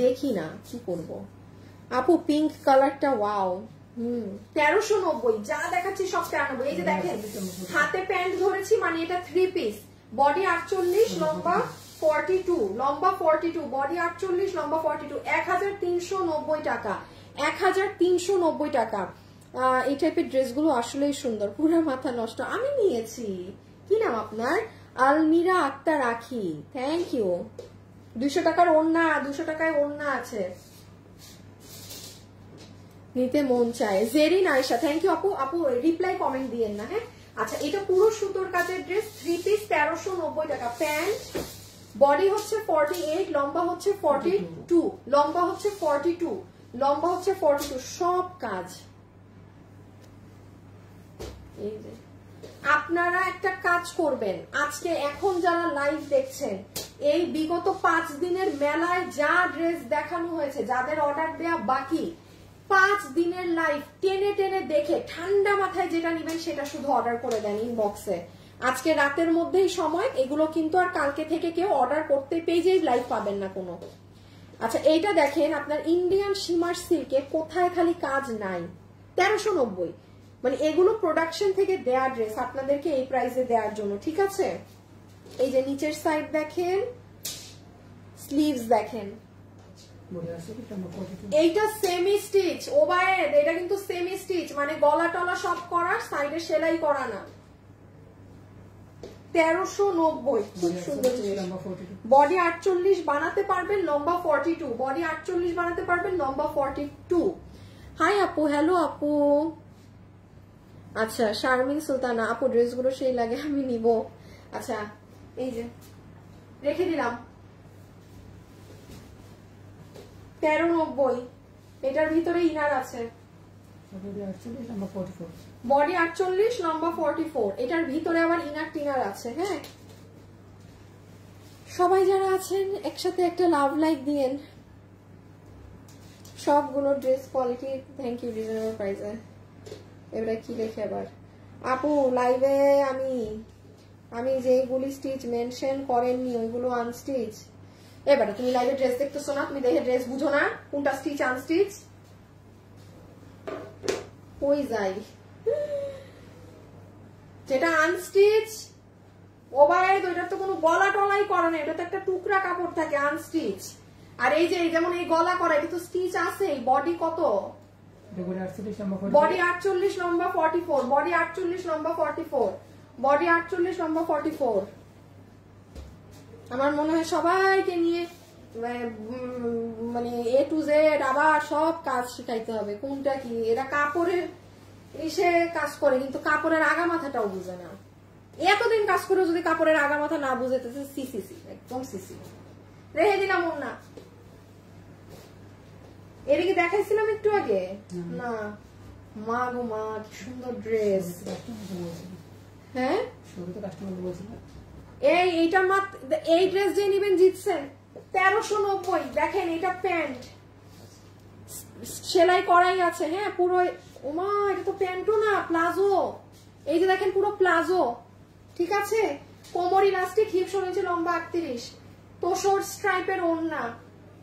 দেখি না, কি করব। আপু পিঙ্ক কালারটা ওয়াও। 1390, যা দেখাচ্ছি সব 1390। এই যে দেখেন হাতে প্যান্ট ধরেছি, মানে এটা 3 পিস, বডি 48 লম্বা 42, লম্বা 42, বডি 48 লম্বা 42, 1390 টাকা, 1390 টাকা। এই টাইপের ড্রেসগুলো আসলেই সুন্দর, পুরো মাথা নষ্ট। আমি নিয়েছি, কি নাম আপনার? আলমিরা আক্তার রাখি, থ্যাংক ইউ। 200 টাকার ওড়না, 200 টাকায় ওড়না আছে, নিতে মন চায়। জেরিন আয়েশা, থ্যাংক ইউ আপু। আপু রিপ্লাই কমেন্ট দিয়েন না, হ্যাঁ। আচ্ছা এটা পুরো সুতোর কাজের ড্রেস, 3 পিস, 1390 টাকা। প্যান্ট, বডি হচ্ছে 48, লম্বা হচ্ছে 42, লম্বা হচ্ছে 42, লম্বা হচ্ছে 42, সব কাজ। এই যে আপনারা একটা কাজ করবেন, আজকে এখন যারা লাইভ দেখছেন, এই বিগত 5 দিনের মেলায় যা ড্রেস দেখানো হয়েছে, যাদের অর্ডার দেয়া বাকি, 5 দিনের লাইভ টেনে টেনে দেখে ঠান্ডা মাথায় যেটা নেবেন সেটা শুধু অর্ডার করে দেন ইনবক্সে। আজকে রাতের মধ্যেই সময়, এগুলো কিন্তু আর কালকে থেকে কেউ অর্ডার করতে পেজেই লাইভ পাবেন না কোনো। আচ্ছা এইটা দেখেন, আপনার ইন্ডিয়ান শিমার সিল্কে কোথায় খালি কাজ নাই, 1390, মানে এগুলো প্রোডাকশন থেকে দেয়া ড্রেস আপনাদেরকে এই প্রাইসে দেওয়ার জন্য, ঠিক আছে। এই যে নিচের সাইড দেখেন, স্লিভস দেখেন, এইটা সেমি স্টিচ ওভারহেড, এটা কিন্তু সেমি স্টিচ, মানে গলা টলা সব করা, সাইডে সেলাই করা না। 1390, খুব সুন্দর। বডি 48 বানাতে পারবেন, লম্বা 42, বডি 48 বানাতে পারবেন, লম্বা 42। হাই আপু, হ্যালো আপু। আচ্ছা শারমিন সুলতানা আপু, ড্রেসগুলো সেই লাগে, আমি নিব। আচ্ছা এই যে রেখে দিলাম 1390, এটার ভিতরে ইনার আছে। বডি 48, লম্বা 44, এটার ভিতরে আবার ইনার টিনার আছে। হ্যাঁ সবাই যারা আছেন একসাথে একটা লাভ লাইক দিয়েন। সবগুলো dress quality, thank you, reasonable প্রাইসে। এবারে কি দেখে আবার আপু লাইভে আমি যেগুলি স্টিচ মেনশন করেননি ওইগুলো আনস্টিচ। এবারে তুমি লাইভে ড্রেস দেখতেছো না, তুমি দেখে ড্রেস বুঝো না কোনটা স্টিচ আনস্টিচ। কই যাই, যেটা আনস্টিচ ওভারহেড, ওইটার তো কোনো গলা টলাই করা নেই, এটা তো একটা টুকরা কাপড় থাকে আনস্টিচ। আর এই যে যেমন এই গলা করা, এটা তো স্টিচ আছে। বডি কত? বডি 48, লম্বা 44, বডি 48, লম্বা 44, বডি 48, লম্বা 44। আমার মনে হয় সবাইকে নিয়ে মানে এ টু জেড আবার সব কাজ শিখাইতে হবে, কোনটা কি। এরা কাপড়ের এসে কাজ করে কিন্তু কাপড়ের আগা মাথাটাও বুঝে না। এতদিন কাজ করে যদি কাপড়ের আগা মাথা না বুঝে, সিসি একদম সিসি। রেখে দিলাম না, এদিকে দেখাইছিলাম একটু আগে না। মা গো মা, কি সুন্দর ড্রেস। হ্যাঁ এইটা মাত্র, এই ড্রেস যে নিবেন জিতছেন 1390। দেখেন এটা প্যান্ট সেলাই করাই আছে। হ্যাঁ পুরো, ওমা এটা তো প্যান্টও না, প্লাজো। এই যে দেখেন পুরো প্লাজো, ঠিক আছে। কোমর ইলাস্টিক, হিপ 16 ইঞ্চি, লম্বা 38, তোষর স্ট্রাইপের ওড়না।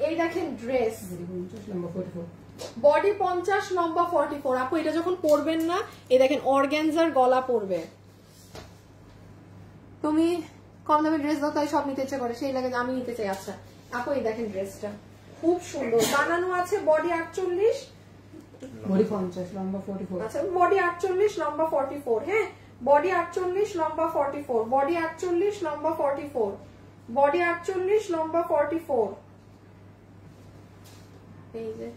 এই দেখেন ড্রেস, বডি 50, লম্বা 44। আপু এটা যখন পরবেন না, এই দেখেন অর্গানজার গলা পরবে। তুমি কম দামি ড্রেস দাও তাই সব নিতে ইচ্ছে করে, সেই লাগে আমি নিতে চাই। আচ্ছা আপু এই দেখেন ড্রেসটা খুব সুন্দর বানানো আছে। বডি 48, বডি 50, লম্বা 44। আচ্ছা বডি 48, লম্বা 44। হ্যাঁ বডি 48, লম্বা 44, বডি 48, লম্বা 44, বডি 48, লম্বা 44। এই যে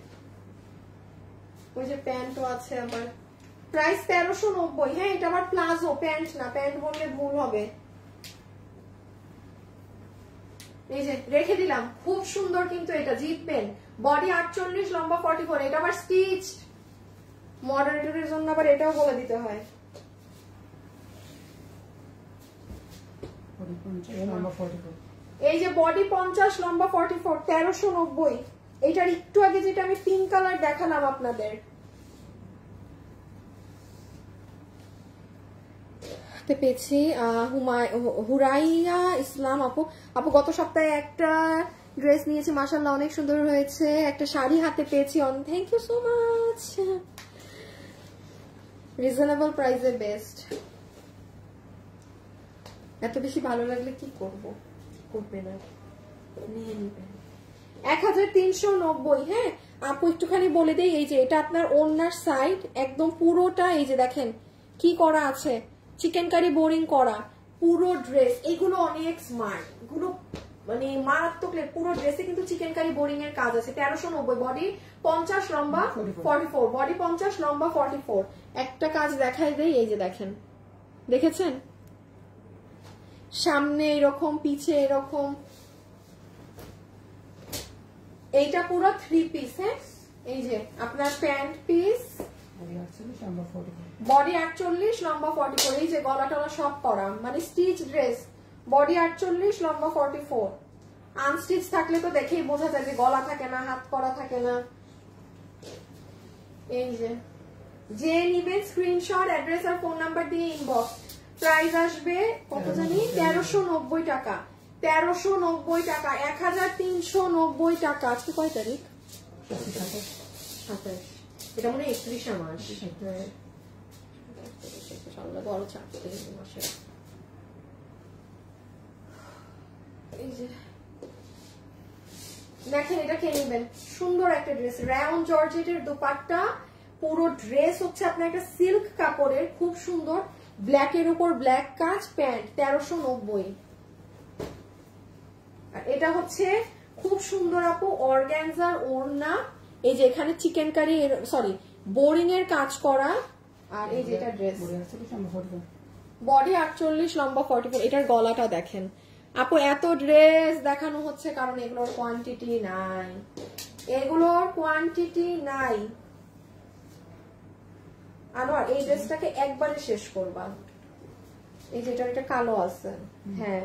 ওই যে প্যান্টও আছে আবার। প্রাইস 1390। হ্যাঁ এটা আবার প্লাজো, প্যান্ট না, প্যান্ট বললে ভুল হবে। এই যে রেখে দিলাম, খুব সুন্দর কিন্তু এটা জিতবেন। বডি 48, লম্বা 44, এটা আবার স্টিচ। মডারেটরের জন্য আবার এটাও বলে দিতে হয়। এই যে বডি 50, লম্বা 44, 1390। এইটার একটু আগে যেটা আমি পিঙ্ক কালার দেখালাম আপনাদের, পেয়েছি হুরাইয়া ইসলাম আপু। আপু গত সপ্তাহে একটা ড্রেস নিয়েছি, মাশাআল্লাহ অনেক সুন্দর হয়েছে। একটা শাড়ি হাতে পেয়েছি, thank you so much. Reasonable প্রাইসে বেস্ট। এত বেশি ভালো লাগলে কি করব, করবে না, নিয়ে নিবেন। 1390। হ্যাঁ আপু একটুখানি বলে দেই, এই যে এটা আপনার ওড়নার সাইড একদম পুরোটা, এই যে দেখেন কি করা আছে, চিকেন কারি বোরিং করা পুরো ড্রেস। এগুলো অনেক স্মার্ট, এগুলো মানে মারাত্মক। পুরো ড্রেসে কিন্তু চিকেন কারি বোরিং এর কাজ আছে। 1390, বডি 50, লম্বা 44, বডি 50, লম্বা 44। একটা কাজ দেখাই দেই, এই যে দেখেন, দেখেছেন সামনে এরকম, পিছে এরকম। এইটা পুরো 3 পিস। হ্যাঁ এই যে আপনার প্যান্ট পিস, বডি 48 লম্বা 44, এই যে গলা টলা সব করা, মানে স্টিচ ড্রেস, বডি 48 লম্বা 44। আনস্টিচ থাকলে তো দেখেই বোঝা যায় যে গলা থাকে না, হাত করা থাকে না। এই যে নিবেন স্ক্রিনশট, অ্যাড্রেস আর ফোন নাম্বার দিয়ে ইনবক্স। প্রাইস আসবে কত জানি, 1390 টাকা। 1390 টাকা, 1390 টাকা। আজকে কয় তারিখ? 27। এটা মনে হয় 31 মাস। বড় চাকরি মাসে। এই যে দেখেন, এটা কে নিবেন, সুন্দর একটা ড্রেস, রাউন্ড জর্জেটের দোপাট্টা, পুরো ড্রেস হচ্ছে আপনার একটা সিল্ক কাপড়ের, খুব সুন্দর, ব্ল্যাক এর উপর ব্ল্যাক কাজ, প্যান্ট 1390। আর এটা হচ্ছে খুব সুন্দর আপু অর্গানজার ওড়না, এই যে এখানে চিকেন কারি, সরি বোরিং এর কাজ করা। আর এই যে এটা ড্রেস, বডি 48 লম্বা 44। এটার গলাটা দেখেন আপু, এত ড্রেস দেখানো হচ্ছে কারণ এগুলোর কোয়ান্টিটি নাই, এগুলোর কোয়ান্টিটি নাই। আনোয়ার এই ড্রেসটাকে একবারে শেষ করবা। এই যে এটার একটা কালো আছে, হ্যাঁ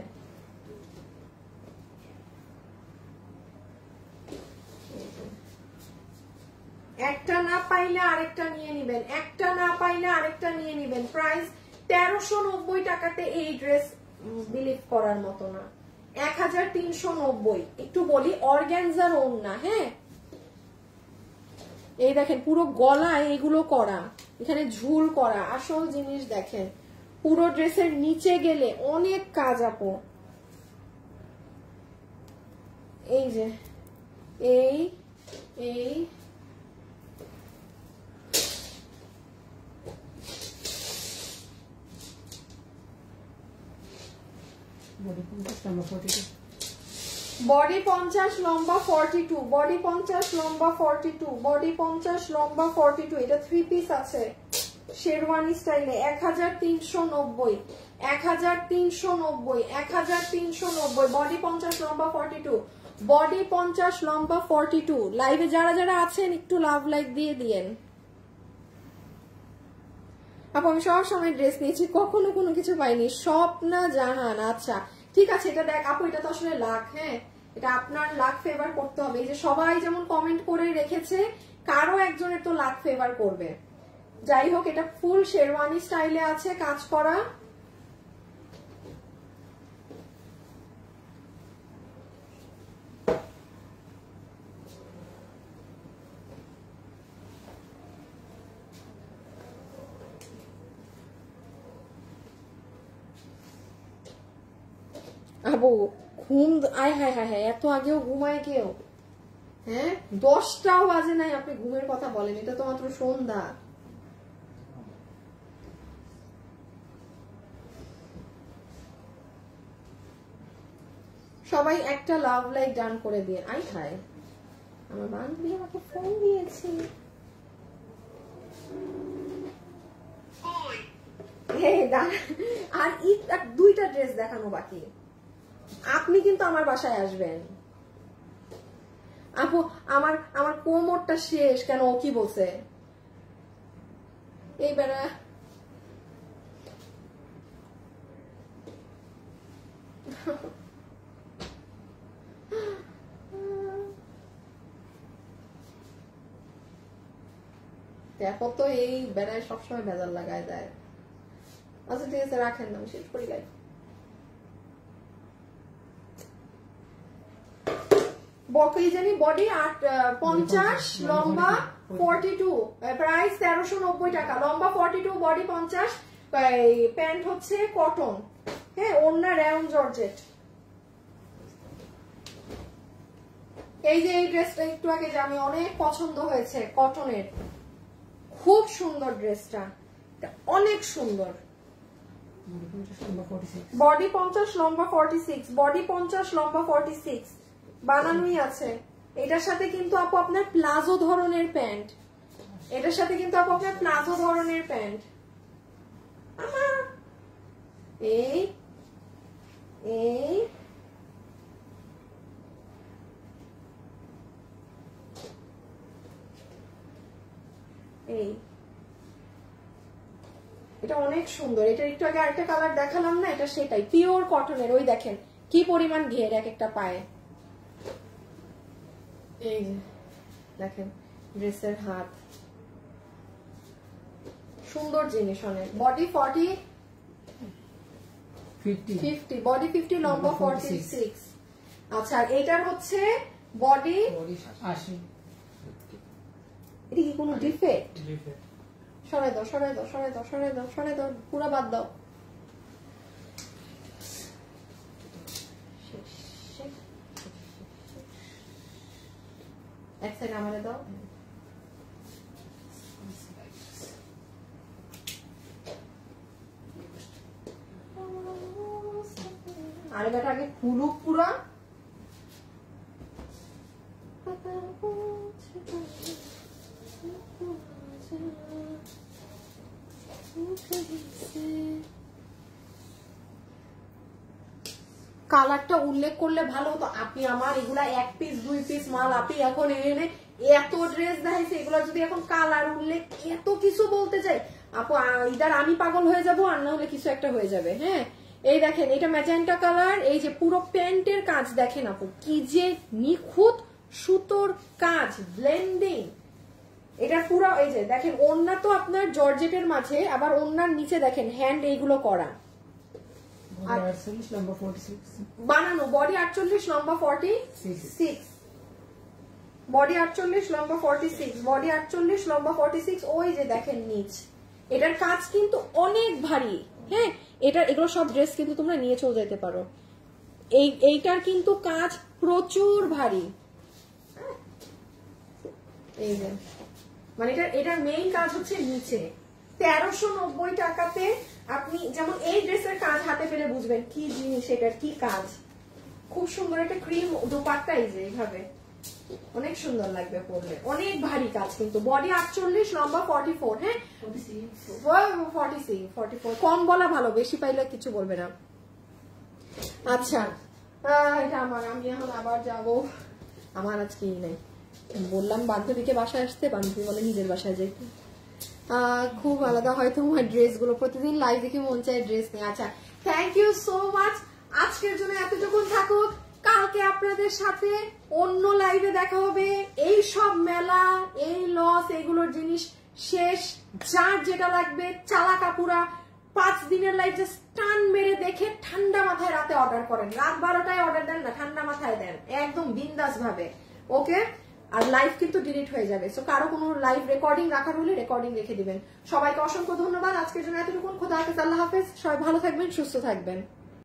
একটা না পাইলে আরেকটা নিয়ে নিবেন, একটা না পাইলে আরেকটা নিয়ে নিবেন। প্রাইস 1390 টাকাতে এই ড্রেস বিলিভ করার মতো না, 1390। একটু বলি অর্গানজার ওড়না, হ্যাঁ এই দেখেন পুরো গলায় এগুলো করা, এখানে ঝুল করা, আসল জিনিস দেখেন। পুরো ড্রেসের নিচে গেলে অনেক কাজ আপু, এই যে এই এই বডি 50 লম্বা 42, বডি 50 লম্বা 42, বডি 50 লম্বা 42। এটা 3 পিস আছে শেরওয়ানি স্টাইলে, 1390, 1390, 1390। বডি 50 লম্বা 42, বডি 50 লম্বা 42। লাইভে যারা যারা আছেন একটু লাভ লাইক দিয়ে দিয়েন আপু। আমি সবসময় ড্রেস নিয়েছি, কখনো কোনো কিছু পাইনি। স্বপ্না জাহান, আচ্ছা ঠিক আছে, এটা দেখ আপু, এটা তো আসলে লাক, হ্যাঁ এটা আপনার লাক ফেভার করতে হবে। এই যে সবাই যেমন কমেন্ট করে রেখেছে, কারো একজনের তো লাক ফেভার করবে। যাই হোক, এটা ফুল শেরওয়ানি স্টাইলে আছে, কাজ করা। আবু ঘুম, আয় হায় হায় হায়, এত আগেও ঘুমায় কেউ? হ্যাঁ 10টাও বাজে নাই, আপনি ঘুমের কথা বলেন, এটা তো মাত্র সন্ধ্যা। সবাই একটা লাভ লাইক ডান করে দিয়ে। আয় হায়, আমার বান্ধবী আমাকে ফোন দিয়েছে। আর 2টা ড্রেস দেখানো বাকি, আপনি কিন্তু আমার বাসায় আসবেন আপু। আমার আমার কোমরটা শেষ কেন, ও কি বলছে এই বেড়া? দেখো তো, এই বেড়ায় সবসময় ভেজাল লাগায় দেয়। আচ্ছা ঠিক আছে, রাখেন না, শেষ করি গাই। বকই জানি বডি 50 লম্বা 42, প্রাইস 1390 টাকা। লম্বা 42, বডি 50, প্যান্ট হচ্ছে কটন, হ্যাঁ ওড়না রাউন্ড জর্জেট। এই যে এই ড্রেসটা একটু আগে যে আমি অনেক পছন্দ হয়েছে, কটনের, খুব সুন্দর ড্রেসটা, অনেক সুন্দর। বডি 50 লম্বা 46, বডি 50 লম্বা 46 বানানোই আছে। এটার সাথে কিন্তু আপু আপনার প্লাজো ধরনের প্যান্ট, এটার সাথে কিন্তু আপু আপনার প্লাজো ধরনের প্যান্ট। এই এই এটা অনেক সুন্দর। এটা একটু আগে আরেকটা কালার দেখালাম না, এটা সেটাই পিওর কটনের। ওই দেখেন কি পরিমাণ ঘের এক একটা পায়ে। এই যে দেখেন ড্রেসের হাত, সুন্দর জিনিস অনেক। বডি 50, বডি 50, লম্বা 46। আচ্ছা এটার হচ্ছে বডি 80। এটা কি কোনো ডিফেক্ট? সরাই দাও, সরাই দাও, সরাই দাও, সরাই দাও, সরাই দাও, পুরো বাদ দাও। এক সাইড আমারে দাও। আরে বেটা আগে ফুলুক পুরা। কালারটা উল্লেখ করলে ভালো হতো। আপনি আমার এগুলা 1 পিস 2 পিস মাল আপনি এখন এনে এত ড্রেস দেখাইছে, এগুলা যদি এখন কালার উল্লেখ এত কিছু বলতে চাই আপু, ইদার আমি পাগল হয়ে যাব আর না হলে কিছু একটা হয়ে যাবে। হ্যাঁ এই দেখেন এটা ম্যাজেন্টা কালার। এই যে পুরো প্যান্টের কাজ দেখেন আপু, কি যে নিখুঁত সুতোর কাজ, ব্লেন্ডিং। এটা পুরো এই যে দেখেন ওড়না তো আপনার জর্জেটের মাঝে, আবার ওড়নার নিচে দেখেন হ্যান্ড এইগুলো করা, বানানো। বডি 48, লম্বা 46, বডি 48, লম্বা 46, বডি 48, লম্বা 46। ওই যে দেখেন নিচ, এটার কাজ কিন্তু অনেক ভারী। হ্যাঁ এগুলো সব ড্রেস কিন্তু তোমরা নিয়ে চলে যেতে পারো। এইটার কিন্তু কাজ প্রচুর ভারী। এই যে মানে এটার মেইন কাজ হচ্ছে নিচে। 1390 টাকাতে আপনি যেমন এই ড্রেসের কাজ হাতে পেলে বুঝবেন কি জিনিস, এটার কি কাজ। খুব সুন্দর একটা ক্রিম দুপাট্টা, এই যে এইভাবে অনেক সুন্দর লাগবে পরলে, অনেক ভারী কাজ কিন্তু। বডি 48, লম্বা 44। হ্যাঁ 44, কম বলা ভালো, বেশি পাইলে কিছু বলবে না। আচ্ছা এটা আমার, আমি এখন আবার যাব। আমার আজকে নাই, বললাম বান্ধবীকে বাসায় আসতে, বান্ধবী বলে নিজের বাসায় যেতে। খুব আলাদা হয়তো আমার ড্রেস গুলো, প্রতিদিন লাইভ দেখে মন চায় ড্রেস নিয়ে। আচ্ছা থ্যাংক ইউ সো মাচ, আজকের জন্য এতটুকুন থাকুক। কালকে আপনাদের সাথে অন্য লাইভে দেখা হবে। এই সব মেলা, এই লস, এগুলোর জিনিস শেষ। যার যেটা লাগবে চালা কাপুরা 5 দিনের লাইভ জাস্ট টান মেরে দেখে ঠান্ডা মাথায় রাতে অর্ডার করেন। রাত 12টায় অর্ডার দেন না, ঠান্ডা মাথায় দেন, একদম বিন্দাস ভাবে। ওকে, আর লাইভ কিন্তু ডিলিট হয়ে যাবে, সো কারো কোনো লাইভ রেকর্ডিং রাখার হলে রেকর্ডিং রেখে দিবেন। সবাইকে অসংখ্য ধন্যবাদ, আজকের জন্য এতটুকু। খোদা হাফেজ, আল্লাহ হাফেজ, সবাই ভালো থাকবেন, সুস্থ থাকবেন।